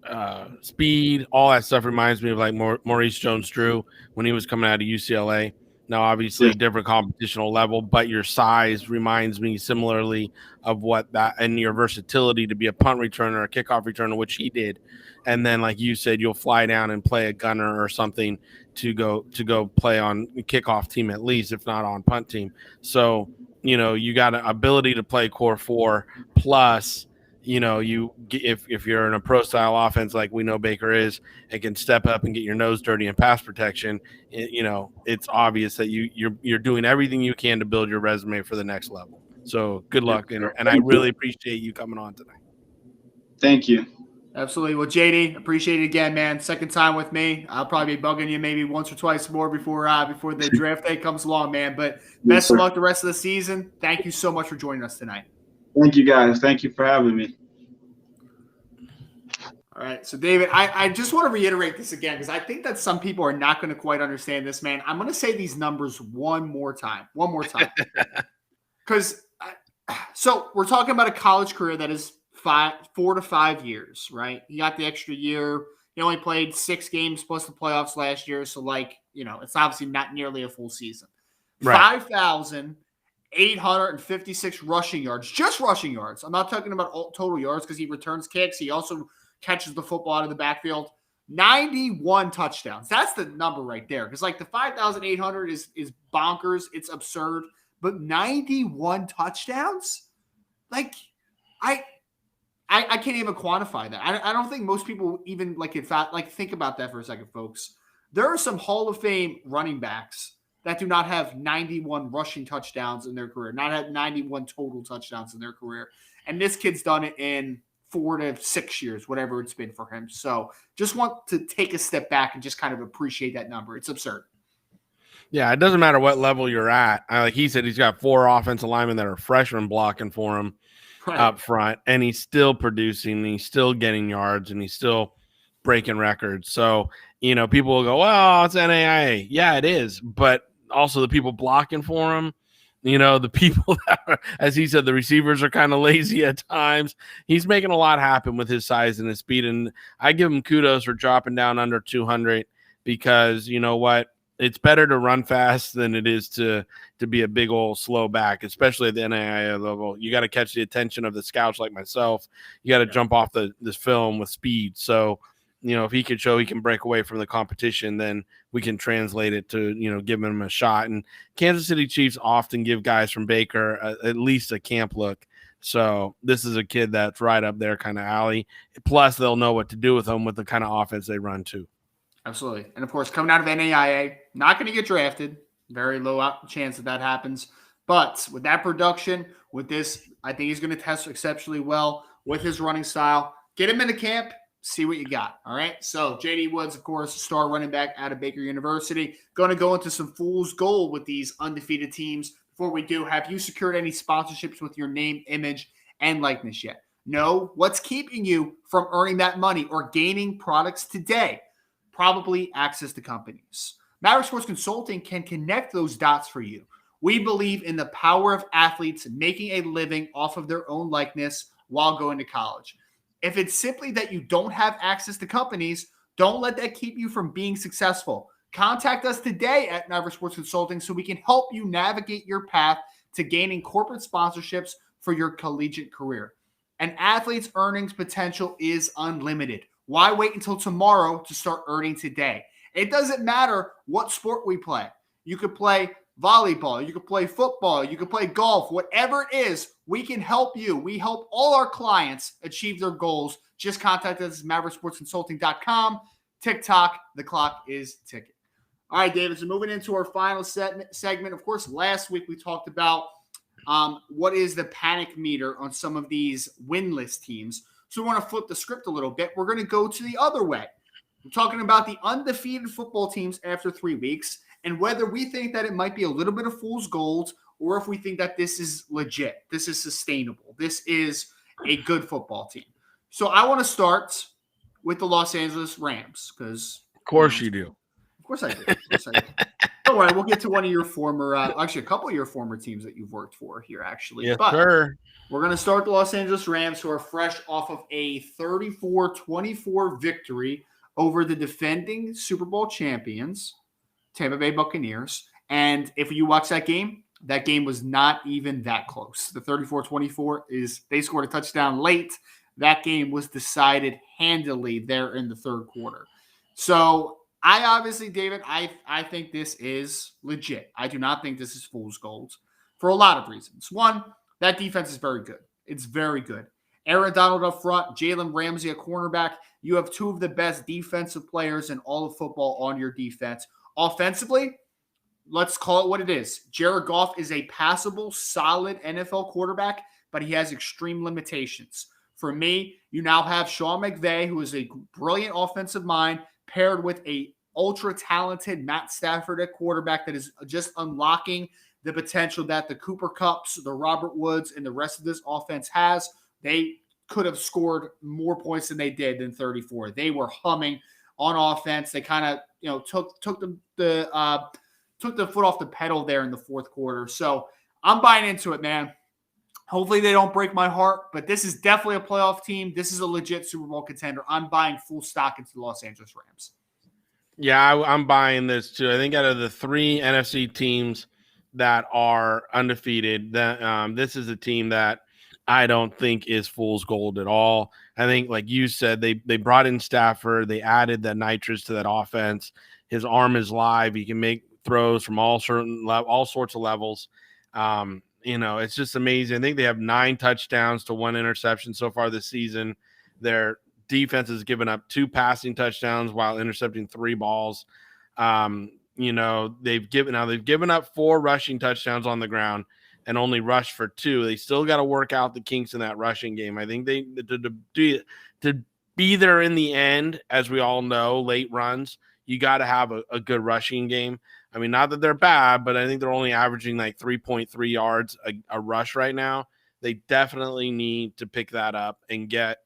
speed, all that stuff reminds me of like Maurice Jones-Drew when he was coming out of UCLA. Now, obviously, different competitional level, but your size reminds me similarly of what that and your versatility to be a punt returner, a kickoff returner, which he did. And then, like you said, you'll fly down and play a gunner or something to go play on kickoff team at least, if not on punt team. So, you got an ability to play core 4 plus. If you're in a pro style offense like we know Baker is, and can step up and get your nose dirty in pass protection, it's obvious that you're doing everything you can to build your resume for the next level. So good luck, and I really appreciate you coming on tonight. Thank you. Absolutely. Well, JD, appreciate it again, man. Second time with me. I'll probably be bugging you maybe once or twice more before the draft day comes along, man. But best of luck the rest of the season. Thank you so much for joining us tonight. Thank you, guys. Thank you for having me. All right. So, David, I just want to reiterate this again because I think that some people are not going to quite understand this, man. I'm going to say these numbers one more time. Because so we're talking about a college career that is 4 to 5 years, right? He got the extra year. He only played 6 games plus the playoffs last year. So, it's obviously not nearly a full season. Right. 5,856 rushing yards, just rushing yards. I'm not talking about total yards because he returns kicks. He also catches the football out of the backfield. 91 touchdowns. That's the number right there. Because the 5,800 is bonkers. It's absurd. But 91 touchdowns? I can't even quantify that. I don't think most people even think about that for a second, folks. There are some Hall of Fame running backs that do not have 91 rushing touchdowns in their career, not have 91 total touchdowns in their career. And this kid's done it in 4 to 6 years, whatever it's been for him. So just want to take a step back and just kind of appreciate that number. It's absurd. Yeah, it doesn't matter what level you're at. Like he said, he's got 4 offensive linemen that are freshmen blocking for him. Right. Up front, and he's still producing, and he's still getting yards, and he's still breaking records. So, people will go, well, it's NAIA. Yeah, it is. But also the people blocking for him, the people that are, as he said, the receivers are kind of lazy at times. He's making a lot happen with his size and his speed. And I give him kudos for dropping down under 200 because you know what? It's better to run fast than it is to be a big old slow back, especially at the NAIA level. You got to catch the attention of the scouts like myself. You got to jump off this film with speed. So, if he can show he can break away from the competition, then we can translate it to, give him a shot. And Kansas City Chiefs often give guys from Baker at least a camp look. So this is a kid that's right up there kind of alley. Plus, they'll know what to do with him with the kind of offense they run too. Absolutely. And, of course, coming out of NAIA, not going to get drafted. Very low chance that happens. But with that production, with this, I think he's going to test exceptionally well with his running style. Get him into camp, see what you got. All right? So, J.D. Woods, of course, star running back out of Baker University. Going to go into some fool's gold with these undefeated teams. Before we do, have you secured any sponsorships with your name, image, and likeness yet? No. What's keeping you from earning that money or gaining products today? Probably access to companies. Maverick Sports Consulting can connect those dots for you. We believe in the power of athletes making a living off of their own likeness while going to college. If it's simply that you don't have access to companies, don't let that keep you from being successful. Contact us today at Maverick Sports Consulting so we can help you navigate your path to gaining corporate sponsorships for your collegiate career. An athlete's earnings potential is unlimited. Why wait until tomorrow to start earning today? It doesn't matter what sport we play. You could play volleyball. You could play football. You could play golf. Whatever it is, we can help you. We help all our clients achieve their goals. Just contact us at MaverickSportsConsulting.com. TikTok, the clock is ticking. All right, David, so moving into our final segment. Of course, last week we talked about what is the panic meter on some of these winless teams. So we want to flip the script a little bit. We're going to go to the other way. We're talking about the undefeated football teams after 3 weeks and whether we think that it might be a little bit of fool's gold or if we think that this is legit, this is sustainable, this is a good football team. So I want to start with the Los Angeles Rams because – Of course you do. Of course I do. Don't worry, we'll get to one of your former, actually a couple of your former teams that you've worked for here, actually. Yes, but sir. We're going to start the Los Angeles Rams, who are fresh off of a 34-24 victory over the defending Super Bowl champions, Tampa Bay Buccaneers. And if you watch that game was not even that close. The 34-24 is they scored a touchdown late. That game was decided handily there in the third quarter. So I obviously, David, I think this is legit. I do not think this is fool's gold for a lot of reasons. One, that defense is very good. It's very good. Aaron Donald up front, Jalen Ramsey at cornerback. You have two of the best defensive players in all of football on your defense. Offensively, let's call it what it is. Jared Goff is a passable, solid NFL quarterback, but he has extreme limitations. For me, you now have Sean McVay, who is a brilliant offensive mind, paired with a ultra-talented Matt Stafford at quarterback that is just unlocking the potential that the Cooper Kupps, the Robert Woods, and the rest of this offense has. They could have scored more points than they did than 34. They were humming on offense. They kind of, took the foot off the pedal there in the fourth quarter. So I'm buying into it, man. Hopefully they don't break my heart, but this is definitely a playoff team. This is a legit Super Bowl contender. I'm buying full stock into the Los Angeles Rams. Yeah, I'm buying this too. I think out of the 3 NFC teams that are undefeated, this is a team that I don't think is fool's gold at all. I think, like you said, they brought in Stafford. They added that nitrous to that offense. His arm is live. He can make throws from all sorts of levels. It's just amazing. I think they have 9 touchdowns to 1 interception so far this season. Their defense has given up 2 passing touchdowns while intercepting 3 balls. They've given up 4 rushing touchdowns on the ground and only rushed for 2. They still got to work out the kinks in that rushing game. I think to be there in the end, as we all know, late runs, you got to have a good rushing game. I mean, not that they're bad, but I think they're only averaging like 3.3 yards a rush right now. They definitely need to pick that up and get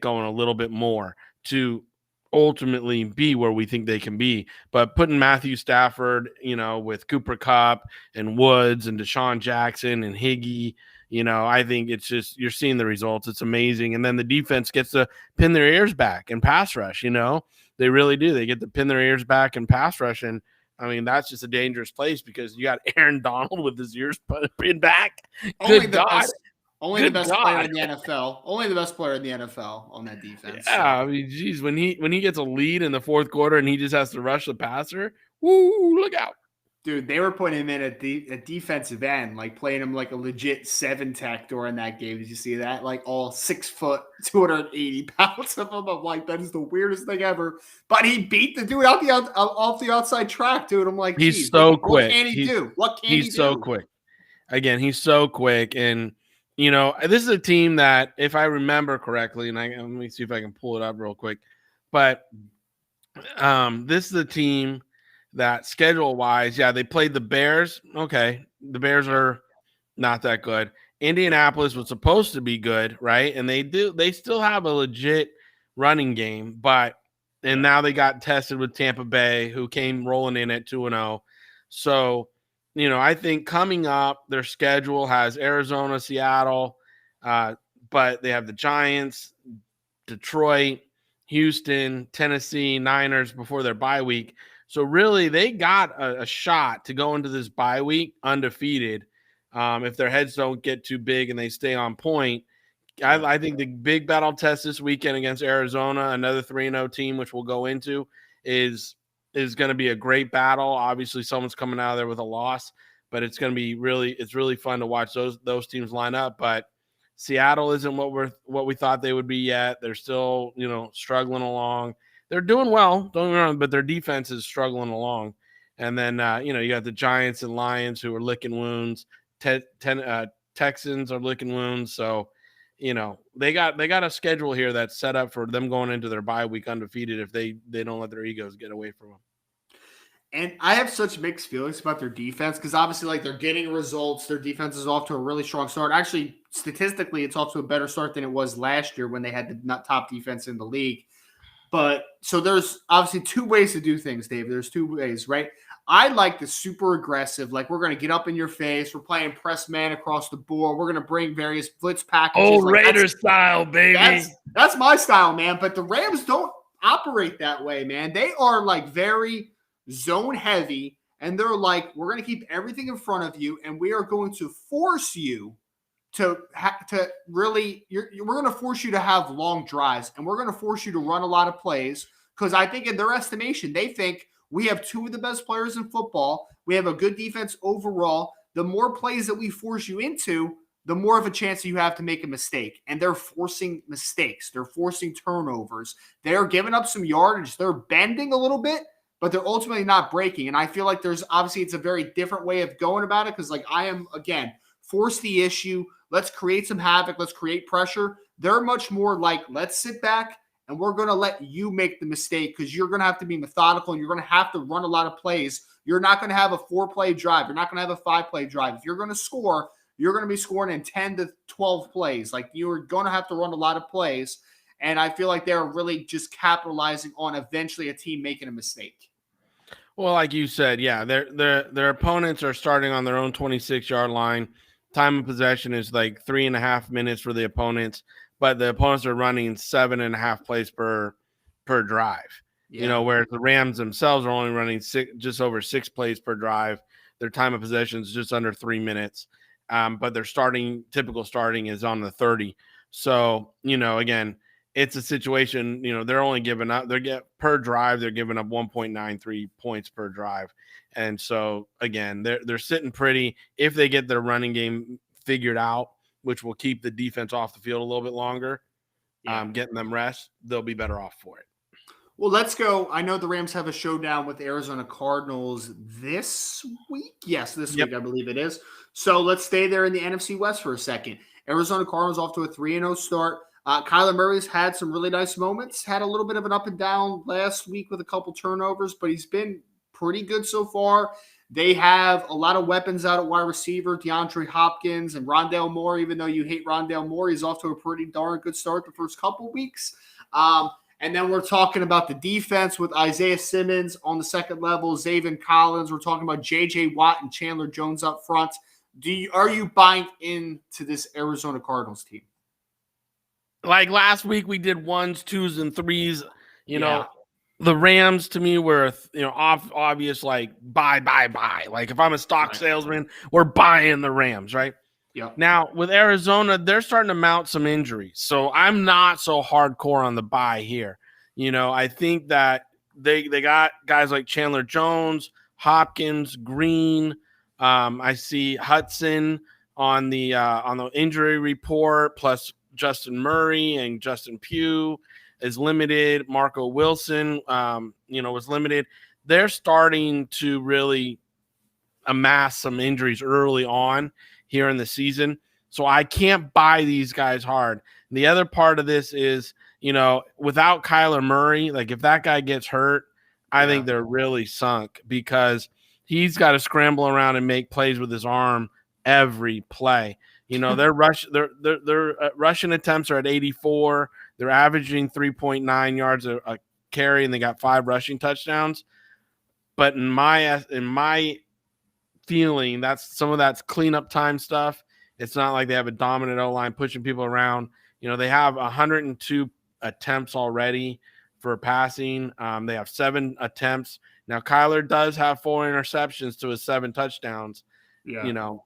going a little bit more to ultimately be where we think they can be. But putting Matthew Stafford, with Cooper Kupp and Woods and Deshaun Jackson and Higgy, I think it's just, you're seeing the results. It's amazing. And then the defense gets to pin their ears back and pass rush, they really do. They get to pin their ears back and pass rush. And I mean, that's just a dangerous place because you got Aaron Donald with his ears pinned back. Only the best player in the NFL. Only the best player in the NFL on that defense. Yeah, I mean, geez, when he gets a lead in the fourth quarter and he just has to rush the passer, woo, look out. Dude, they were putting him in at a defensive end, like playing him like a legit 7-tech during that game. Did you see that? Like all 6 foot, 280 pounds of him. I'm like, that is the weirdest thing ever. But he beat the dude off the outside track, dude. I'm like, he's so quick. What can he do? What can he do? He's so quick. Again, he's so quick. And, this is a team that, if I remember correctly, and let me see if I can pull it up real quick. But this is a team that schedule-wise, they played the Bears. Okay, the Bears are not that good. Indianapolis was supposed to be good, right? And they still have a legit running game, and now they got tested with Tampa Bay, who came rolling in at 2-0. So, I think coming up, their schedule has Arizona, Seattle, but they have the Giants, Detroit, Houston, Tennessee, Niners before their bye week. So really, they got a shot to go into this bye week undefeated. If their heads don't get too big and they stay on point, I think the big battle test this weekend against Arizona, another 3-0 team, which we'll go into, is going to be a great battle. Obviously, someone's coming out of there with a loss, but it's going to be really fun to watch those teams line up. But Seattle isn't what we thought they would be yet. They're still struggling along. They're doing well, don't get me wrong, but their defense is struggling along. And then, you got the Giants and Lions who are licking wounds. Texans are licking wounds. So they got a schedule here that's set up for them going into their bye week undefeated if they don't let their egos get away from them. And I have such mixed feelings about their defense because obviously, like, they're getting results. Their defense is off to a really strong start. Actually, statistically, it's off to a better start than it was last year when they had the top defense in the league. But so there's obviously two ways to do things, Dave. There's two ways, right? I like the super aggressive, like we're going to get up in your face. We're playing press man across the board. We're going to bring various blitz packages. Oh, like Raider style, baby. That's my style, man. But the Rams don't operate that way, man. They are like very zone heavy, and they're like, we're going to keep everything in front of you, and we are going to force you we're going to force you to have long drives, and we're going to force you to run a lot of plays because I think in their estimation, they think we have two of the best players in football. We have a good defense overall. The more plays that we force you into, the more of a chance you have to make a mistake. And they're forcing mistakes. They're forcing turnovers. They're giving up some yardage. They're bending a little bit, but they're ultimately not breaking. And I feel like it's a very different way of going about it because, like, I am, again, force the issue. Let's create some havoc. Let's create pressure. They're much more like, let's sit back and we're going to let you make the mistake because you're going to have to be methodical and you're going to have to run a lot of plays. You're not going to have a 4-play drive. You're not going to have a 5-play drive. If you're going to score, you're going to be scoring in 10 to 12 plays. Like, you're going to have to run a lot of plays. And I feel like they're really just capitalizing on eventually a team making a mistake. Well, like you said, yeah, their opponents are starting on their own 26-yard line. Time of possession is like 3.5 minutes for the opponents, but the opponents are running 7.5 plays per drive. Yeah. Whereas the Rams themselves are only running just over 6 plays per drive. Their time of possession is just under 3 minutes, but their typical starting is on the 30. So, again, it's a situation, they're only giving up, per drive, they're giving up 1.93 points per drive. And so, again, they're sitting pretty. If they get their running game figured out, which will keep the defense off the field a little bit longer, getting them rest, they'll be better off for it. Well, let's go. I know the Rams have a showdown with the Arizona Cardinals this week. Yes, this week, I believe it is. So let's stay there in the NFC West for a second. Arizona Cardinals off to a 3-0 start. Kyler Murray's had some really nice moments, had a little bit of an up and down last week with a couple turnovers, but he's been pretty good so far. They have a lot of weapons out at wide receiver, DeAndre Hopkins and Rondale Moore. Even though you hate Rondale Moore, he's off to a pretty darn good start the first couple weeks. And then we're talking about the defense with Isaiah Simmons on the second level, Zaven Collins. We're talking about J.J. Watt and Chandler Jones up front. Are you buying into this Arizona Cardinals team? Like last week, we did 1s, 2s, and 3s. The Rams to me were, obvious, like buy. Like if I'm a stock salesman, we're buying the Rams, right? Yeah. Now with Arizona, they're starting to mount some injuries, so I'm not so hardcore on the buy here. I think that they got guys like Chandler Jones, Hopkins, Green. I see Hudson on the injury report, plus Justin Murray and Justin Pugh is limited. Marco Wilson, was limited. They're starting to really amass some injuries early on here in the season. So I can't buy these guys hard. And the other part of this is, without Kyler Murray, like if that guy gets hurt, I think they're really sunk because he's got to scramble around and make plays with his arm every play. Their rushing attempts are at 84. They're averaging 3.9 yards a carry, and they got 5 rushing touchdowns. But in my feeling, that's cleanup time stuff. It's not like they have a dominant O-line pushing people around. They have 102 attempts already for passing. They have 7 attempts. Now, Kyler does have 4 interceptions to his 7 touchdowns. Yeah.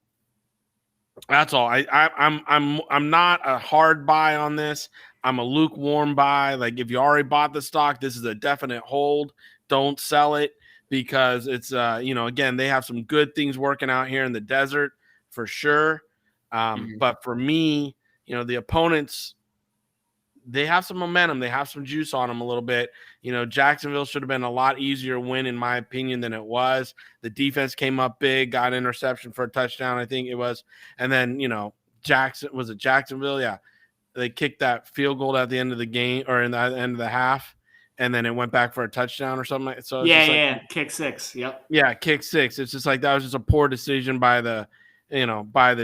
That's all. I'm not a hard buy on this. I'm a lukewarm buy. Like if you already bought the stock, this is a definite hold. Don't sell it because it's again, they have some good things working out here in the desert for sure. But for me, the opponents, they have some momentum. They have some juice on them a little bit. Jacksonville should have been a lot easier win, in my opinion, than it was. The defense came up big, got an interception for a touchdown, I think it was. And then, Jacksonville? Yeah. they kicked that field goal at the end of the game or in the end of the half, and then it went back for a touchdown or something. So it's just like, kick 6. Yep. Yeah, kick 6. It's just like that was just a poor decision by the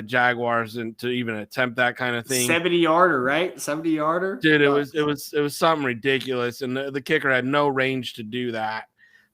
Jaguars and to even attempt that kind of thing. 70-yarder, right? 70-yarder. Dude, it was something ridiculous, and the kicker had no range to do that.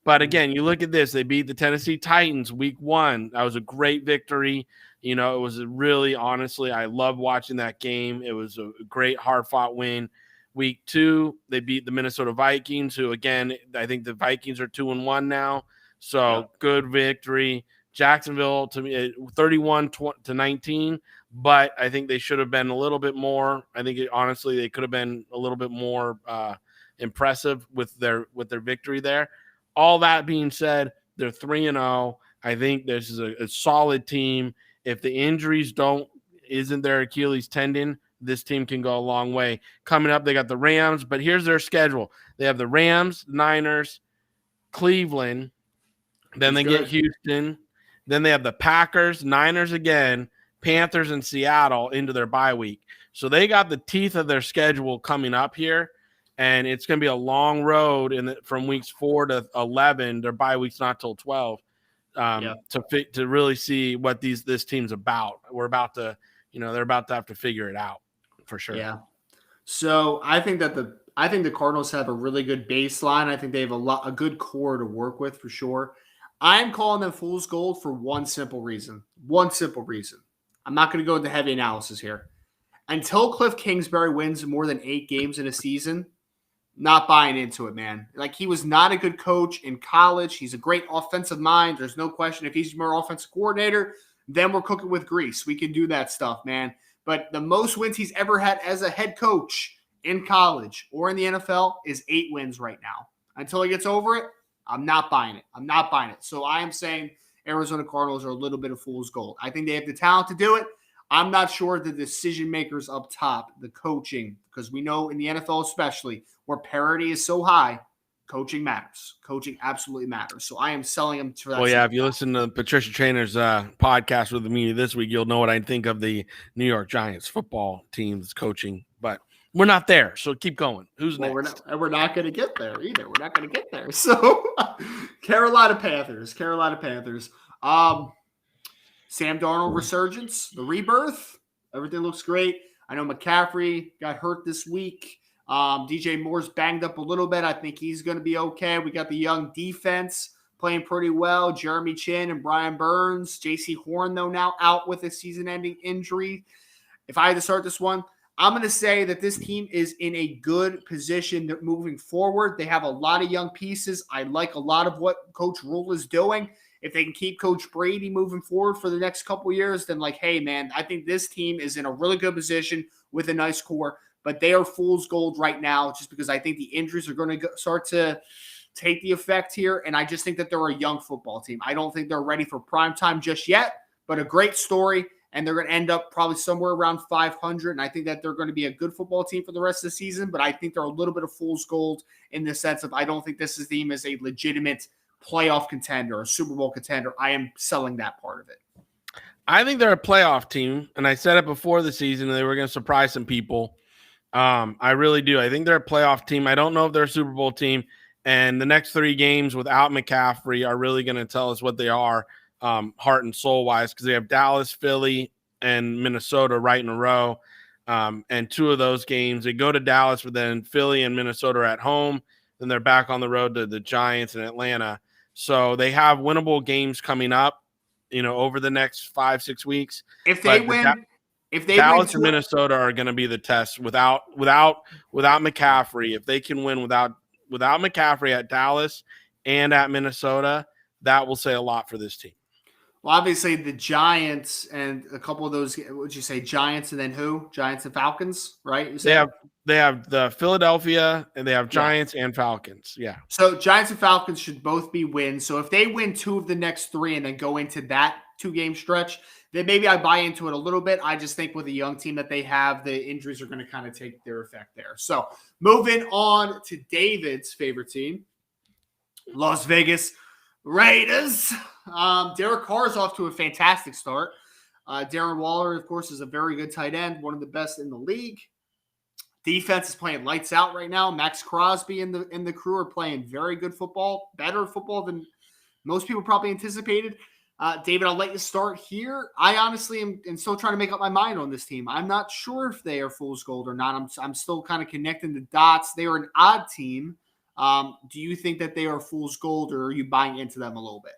But again, you look at this, they beat the Tennessee Titans week 1. That was a great victory. It was really, honestly, I love watching that game. It was a great hard-fought win. Week 2, they beat the Minnesota Vikings, who, again, I think the Vikings are 2-1 now. So good victory. Jacksonville, to me, 31-19, but I think they should have been a little bit more. I think, honestly, they could have been a little bit more impressive with their victory there. All that being said, they're 3-0. I think this is a solid team. If the injuries isn't their Achilles tendon, this team can go a long way. Coming up, they got the Rams, but here's their schedule. They have the Rams, Niners, Cleveland, then they get Houston, then they have the Packers, Niners again, Panthers, and Seattle into their bye week. So they got the teeth of their schedule coming up here, and it's going to be a long road from weeks 4 to 11. Their bye week's not till 12. To really see what this team's about. We're about to, they're about to have to figure it out for sure. Yeah. So I think the Cardinals have a really good baseline. I think they have a good core to work with for sure. I'm calling them fool's gold for one simple reason. I'm not going to go into heavy analysis here. Until Cliff Kingsbury wins more than 8 games in a season, not buying into it, man. Like, he was not a good coach in college. He's a great offensive mind. There's no question. If he's more offensive coordinator, then we're cooking with grease. We can do that stuff, man. But the most wins he's ever had as a head coach in college or in the NFL is 8 wins right now. Until he gets over it, I'm not buying it. So I am saying Arizona Cardinals are a little bit of fool's gold. I think they have the talent to do it. I'm not sure the decision makers up top, the coaching, because we know in the NFL especially, where parity is so high, coaching matters. Coaching absolutely matters. So I am selling them to that. Well, yeah, if you listen to Patricia Trainer's podcast with me this week, you'll know what I think of the New York Giants football team's coaching. But we're not there, so keep going. Who's next? We're not going to get there either. We're not going to get there. So Carolina Panthers. Sam Darnold resurgence, the rebirth. Everything looks great. I know McCaffrey got hurt this week. DJ Moore's banged up a little bit. I think he's going to be okay. We got the young defense playing pretty well. Jeremy Chin and Brian Burns. JC Horn, though, now out with a season-ending injury. If I had to start this one, I'm going to say that this team is in a good position moving forward. They have a lot of young pieces. I like a lot of what Coach Rule is doing. If they can keep Coach Brady moving forward for the next couple of years, then hey, man, I think this team is in a really good position with a nice core. But they are fool's gold right now just because I think the injuries are going to start to take the effect here. And I just think that they're a young football team. I don't think they're ready for prime time just yet, but a great story. And they're going to end up probably somewhere around 500. And I think that they're going to be a good football team for the rest of the season. But I think they're a little bit of fool's gold in the sense of I don't think this team is a legitimate playoff contender, a Super Bowl contender. I am selling that part of it. I think they're a playoff team. And I said it before the season, they were going to surprise some people. I really do. I think they're a playoff team. I don't know if they're a Super Bowl team. And the next 3 games without McCaffrey are really going to tell us what they are, heart and soul wise, because they have Dallas, Philly, and Minnesota right in a row. And 2 of those games, they go to Dallas, but then Philly and Minnesota are at home. Then they're back on the road to the Giants and Atlanta. So they have winnable games coming up, over the next 5-6 weeks. If they win. If they Dallas and Minnesota are going to be the test without McCaffrey. If they can win without McCaffrey at Dallas and at Minnesota, that will say a lot for this team. Well, obviously the Giants and a couple of those. Would you say Giants and then who? Giants and Falcons, right? They have the Philadelphia and they have Giants and Falcons. Yeah. So Giants and Falcons should both be wins. So if they win 2 of the next 3 and then go into that 2-game stretch, then maybe I buy into it a little bit. I just think with a young team that they have, the injuries are going to kind of take their effect there. So moving on to David's favorite team, Las Vegas Raiders. Derek Carr is off to a fantastic start. Darren Waller, of course, is a very good tight end, one of the best in the league. Defense is playing lights out right now. Max Crosby and the crew are playing very good football, better football than most people probably anticipated. David, I'll let you start here. I honestly am still trying to make up my mind on this team. I'm not sure if they are fool's gold or not. I'm still kind of connecting the dots. They are an odd team. Do you think that they are fool's gold, or are you buying into them a little bit?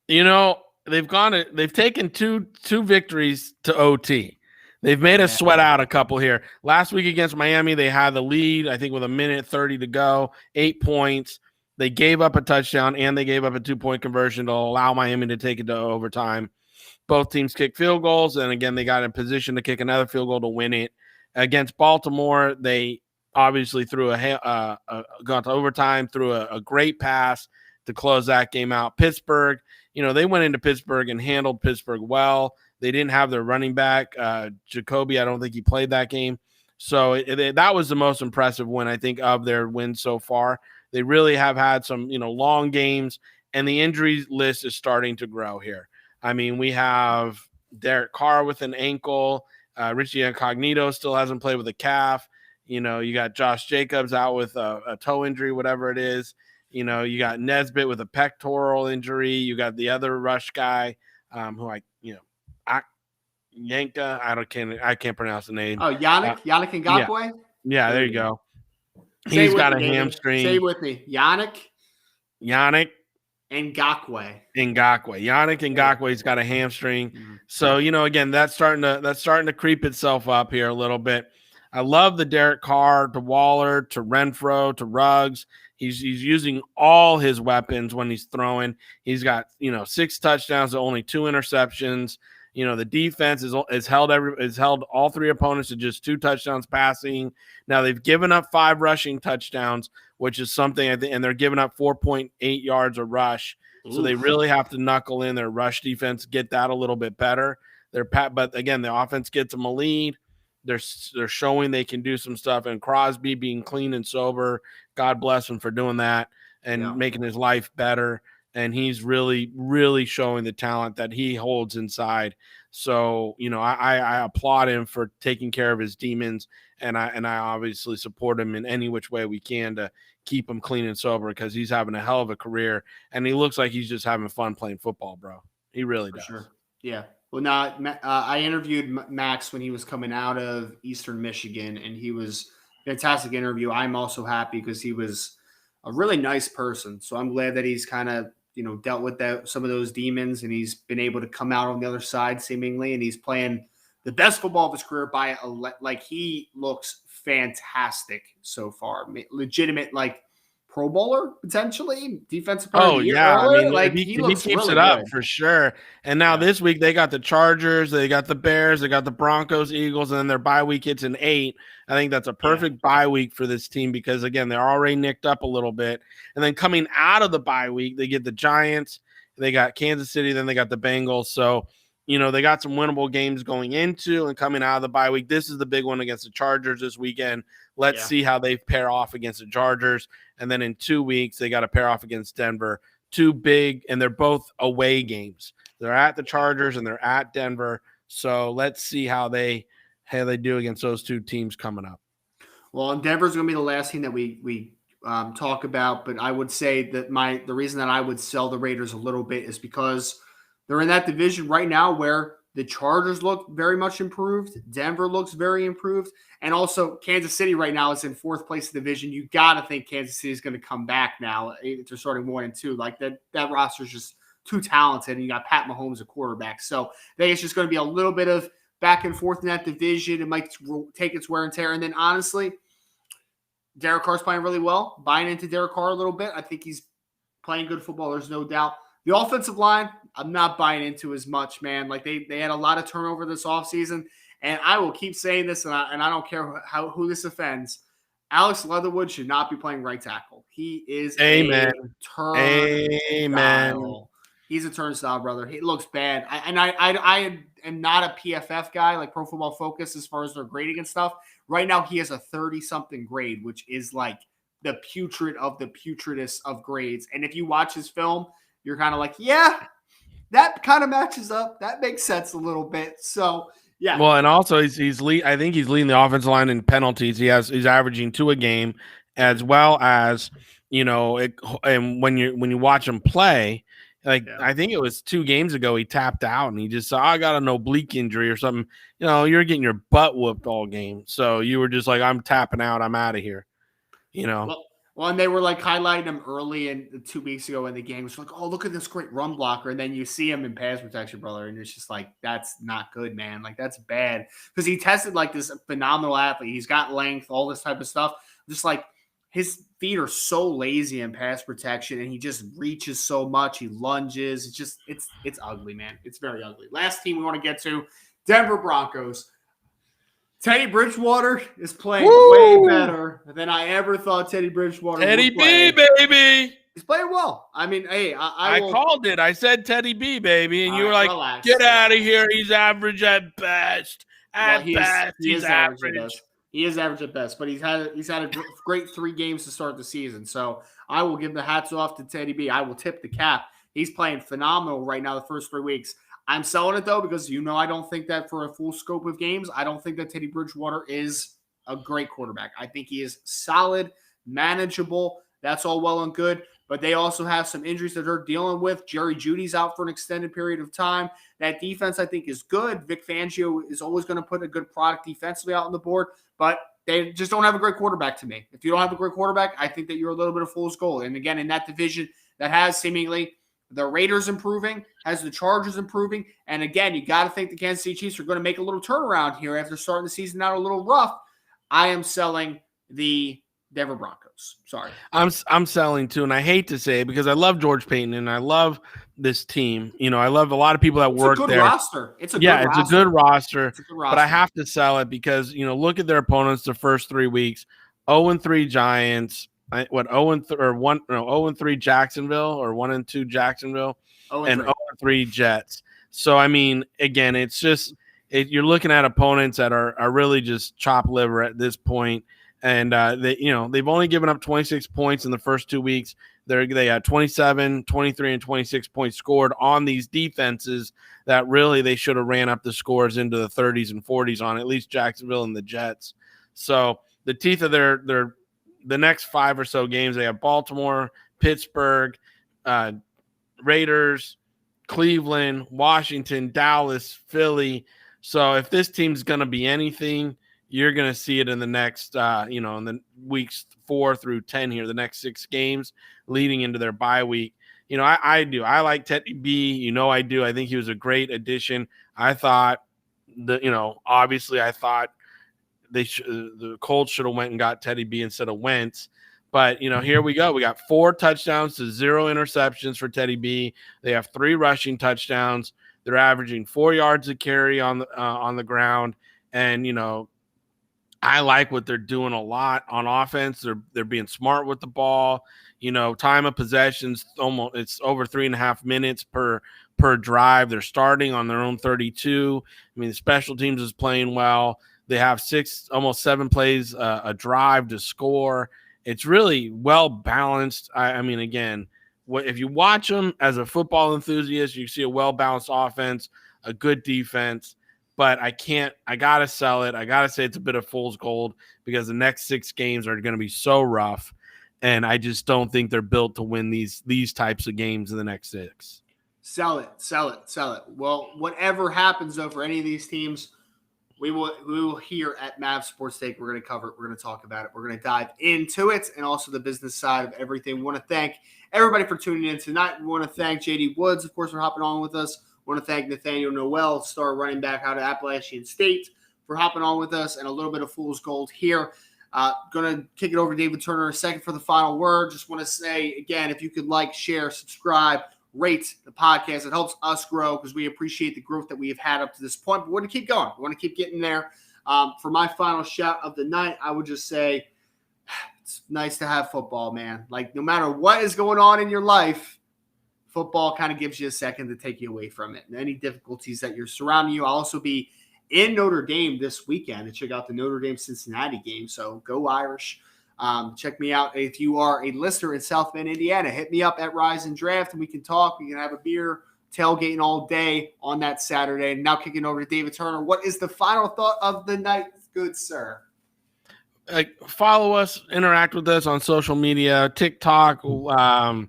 You know, they've taken two victories to OT. They've made us sweat out a couple here. Last week against Miami, they had the lead, I think, with 1:30 to go, 8 points. They gave up a touchdown and they gave up a 2-point conversion to allow Miami to take it to overtime. Both teams kicked field goals, and again, they got in position to kick another field goal to win it. Against Baltimore, they obviously threw got to overtime, threw a great pass to close that game out. Pittsburgh, they went into Pittsburgh and handled Pittsburgh well. They didn't have their running back, Jacoby. I don't think he played that game. So that was the most impressive win, I think, of their wins so far. They really have had some, long games, and the injury list is starting to grow here. I mean, we have Derek Carr with an ankle. Richie Incognito still hasn't played with a calf. You got Josh Jacobs out with a toe injury, whatever it is. You got Nesbitt with a pectoral injury. You got the other rush guy Yanka. I can't pronounce the name. Oh, Yannick Ngakoue? Yeah, there you go. He's got a hamstring. Say it with me. Yannick Ngakoue. Yannick Ngakoue's got a hamstring. Mm-hmm. So, again, that's starting to creep itself up here a little bit. I love the Derek Carr to Waller to Renfro to Ruggs. He's using all his weapons when he's throwing. He's got 6 touchdowns to only 2 interceptions. The defense has held all 3 opponents to just 2 touchdowns passing. Now they've given up 5 rushing touchdowns, which is something and they're giving up 4.8 yards a rush. Oof. So they really have to knuckle in their rush defense, get that a little bit better. But again, the offense gets them a lead. They're showing they can do some stuff, and Crosby being clean and sober, God bless him for doing that and making his life better. And he's really, really showing the talent that he holds inside. So, I applaud him for taking care of his demons, and I obviously support him in any which way we can to keep him clean and sober, because he's having a hell of a career, and he looks like he's just having fun playing football, bro. He really does. Sure. Yeah. Well, now I interviewed Max when he was coming out of Eastern Michigan, and he was a fantastic interview. I'm also happy because he was a really nice person. So I'm glad that he's kind of, dealt with some of those demons, and he's been able to come out on the other side seemingly, and he's playing the best football of his career he looks fantastic so far. Legitimate, Pro Bowler potentially, defensive player. Oh yeah, earlier. I mean, he keeps really it up for sure. And now this week they got the Chargers, they got the Bears, they got the Broncos, Eagles, and then their bye week hits in 8. I think that's a perfect bye week for this team because again they're already nicked up a little bit. And then coming out of the bye week, they get the Giants, they got Kansas City, then they got the Bengals. So they got some winnable games going into and coming out of the bye week. This is the big one against the Chargers this weekend. Let's see how they pair off against the Chargers. And then in 2 weeks, they got to pair off against Denver. 2 big, and they're both away games. They're at the Chargers and they're at Denver. So let's see how they do against those 2 teams coming up. Well, and Denver's going to be the last team that we talk about. But I would say that the reason that I would sell the Raiders a little bit is because they're in that division right now where the Chargers look very much improved. Denver looks very improved. And also Kansas City right now is in 4th place in the division. You got to think Kansas City is going to come back now. They're starting 1-2. That roster is just too talented. And you got Pat Mahomes, a quarterback. So I think it's just going to be a little bit of back and forth in that division. It might take its wear and tear. And then honestly, Derek Carr's playing really well. Buying into Derek Carr a little bit. I think he's playing good football. There's no doubt. The offensive line, I'm not buying into as much, man. They had a lot of turnover this offseason, and I will keep saying this, and I don't care who this offends. Alex Leatherwood should not be playing right tackle. He is a turnstile. He's a turnstile, brother. He looks bad. I am not a PFF guy, like Pro Football Focus, as far as their grading and stuff. Right now, he has a 30-something grade, which is like the putrid of the putridest of grades. And if you watch his film, you're kind of like, yeah, that kind of matches up. That makes sense a little bit. So Yeah. Well, and also he's lead. I think he's leading the offensive line in penalties. He's averaging 2 a game, as well as and when you watch him play, I think it was 2 games ago he tapped out and he just said, I got an oblique injury or something. You're getting your butt whooped all game, so you were just like, I'm tapping out, I'm out of here. Well, and they were like highlighting him early in 2 weeks ago in the game. It's like, oh, look at this great run blocker. And then you see him in pass protection, brother. And it's just like, that's not good, man. Like, that's bad. Because he tested like this phenomenal athlete. He's got length, all this type of stuff. Just like his feet are so lazy in pass protection. And he just reaches so much. He lunges. It's ugly, man. It's very ugly. Last team we want to get to, Denver Broncos. Teddy Bridgewater is playing way better than I ever thought Teddy Bridgewater Teddy would play. B, baby. He's playing well. I mean, hey, I called it. I said Teddy B, baby, and you were like, relax, get out of here. He's average at best. He's average. He is average at best, but he's had a great 3 games to start the season. So I will give the hats off to Teddy B. I will tip the cap. He's playing phenomenal right now the first 3 weeks. I'm selling it, though, because I don't think that for a full scope of games, I don't think that Teddy Bridgewater is a great quarterback. I think he is solid, manageable. That's all well and good. But they also have some injuries that they're dealing with. Jerry Jeudy's out for an extended period of time. That defense, I think, is good. Vic Fangio is always going to put a good product defensively out on the board. But they just don't have a great quarterback to me. If you don't have a great quarterback, I think that you're a little bit of fool's gold. And, again, in that division that has seemingly – the Raiders improving, has the Chargers improving. And again, you got to think the Kansas City Chiefs are going to make a little turnaround here after starting the season out a little rough. I am selling the Denver Broncos. Sorry. I'm selling too. And I hate to say it because I love George Payton and I love this team. I love a lot of people that work there. It's a good roster. But I have to sell it because, look at their opponents the first 3 weeks. 0-3 Giants. 0-3 Jacksonville or 1-2 Jacksonville and 0-3 Jets. So I mean, again, it's just you're looking at opponents that are really just chop liver at this point, and they've only given up 26 points in the first 2 weeks. They had 27, 23, and 26 points scored on these defenses that really they should have ran up the scores into the 30s and 40s on at least Jacksonville and the Jets. So the teeth of the next 5 or so games, they have Baltimore, Pittsburgh, Raiders, Cleveland, Washington, Dallas, Philly. So if this team's going to be anything, you're going to see it in the next, in the weeks 4 through 10 here, the next 6 games leading into their bye week. I do. I like Teddy B. I do. I think he was a great addition. I thought obviously I thought the Colts should have went and got Teddy B instead of Wentz. But, here we go. We got 4 touchdowns to 0 interceptions for Teddy B. They have 3 rushing touchdowns. They're averaging 4 yards a carry on the ground. And, I like what they're doing a lot on offense. They're being smart with the ball. Time of possessions, it's over 3.5 minutes per drive. They're starting on their own 32. I mean, the special teams is playing well. They have 6, almost 7 plays a drive to score. It's really well balanced. I mean, again, if you watch them as a football enthusiast, you see a well balanced offense, a good defense. But I got to sell it. I got to say it's a bit of fool's gold because the next 6 games are going to be so rough. And I just don't think they're built to win these types of games in the next 6. Sell it. Well, whatever happens though for any of these teams, we will here at Mav Sports Take. We're going to cover it. We're going to talk about it. We're going to dive into it and also the business side of everything. We want to thank everybody for tuning in tonight. We want to thank JD Woods, of course, for hopping on with us. We want to thank Nathaniel Noel, star running back out of Appalachian State, for hopping on with us, and a little bit of fool's gold here. Going to kick it over to David Turner in a second for the final word. Just want to say, again, if you could like, share, subscribe, rate the podcast. It helps us grow because we appreciate the growth that we have had up to this point. But we want to keep going. We want to keep getting there. For my final shout of the night, I would just say it's nice to have football, man. Like, no matter what is going on in your life, football kind of gives you a second to take you away from it. And any difficulties that you're surrounding you. I'll also be in Notre Dame this weekend to check out the Notre Dame-Cincinnati game. So go Irish. Check me out. If you are a listener in South Bend, Indiana, hit me up at Rise and Draft and we can talk. We can have a beer, tailgating all day on that Saturday. Now kicking over to David Turner. What is the final thought of the night, good sir? Follow us, interact with us on social media, TikTok, Twitter,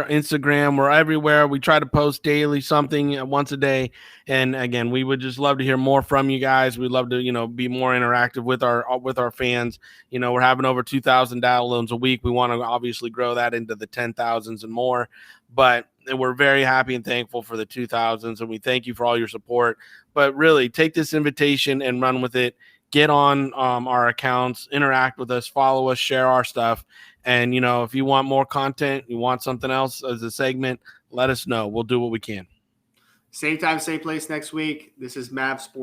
Instagram. We're everywhere. We try to post daily, something once a day. And again, we would just love to hear more from you guys. We'd love to, be more interactive with our fans. We're having over 2,000 downloads a week. We want to obviously grow that into the 10,000s and more. But we're very happy and thankful for the 2,000s, and we thank you for all your support. But really, take this invitation and run with it. Get on our accounts, interact with us, follow us, share our stuff. And, if you want more content, you want something else as a segment, let us know. We'll do what we can. Same time, same place next week. This is Mav Sports.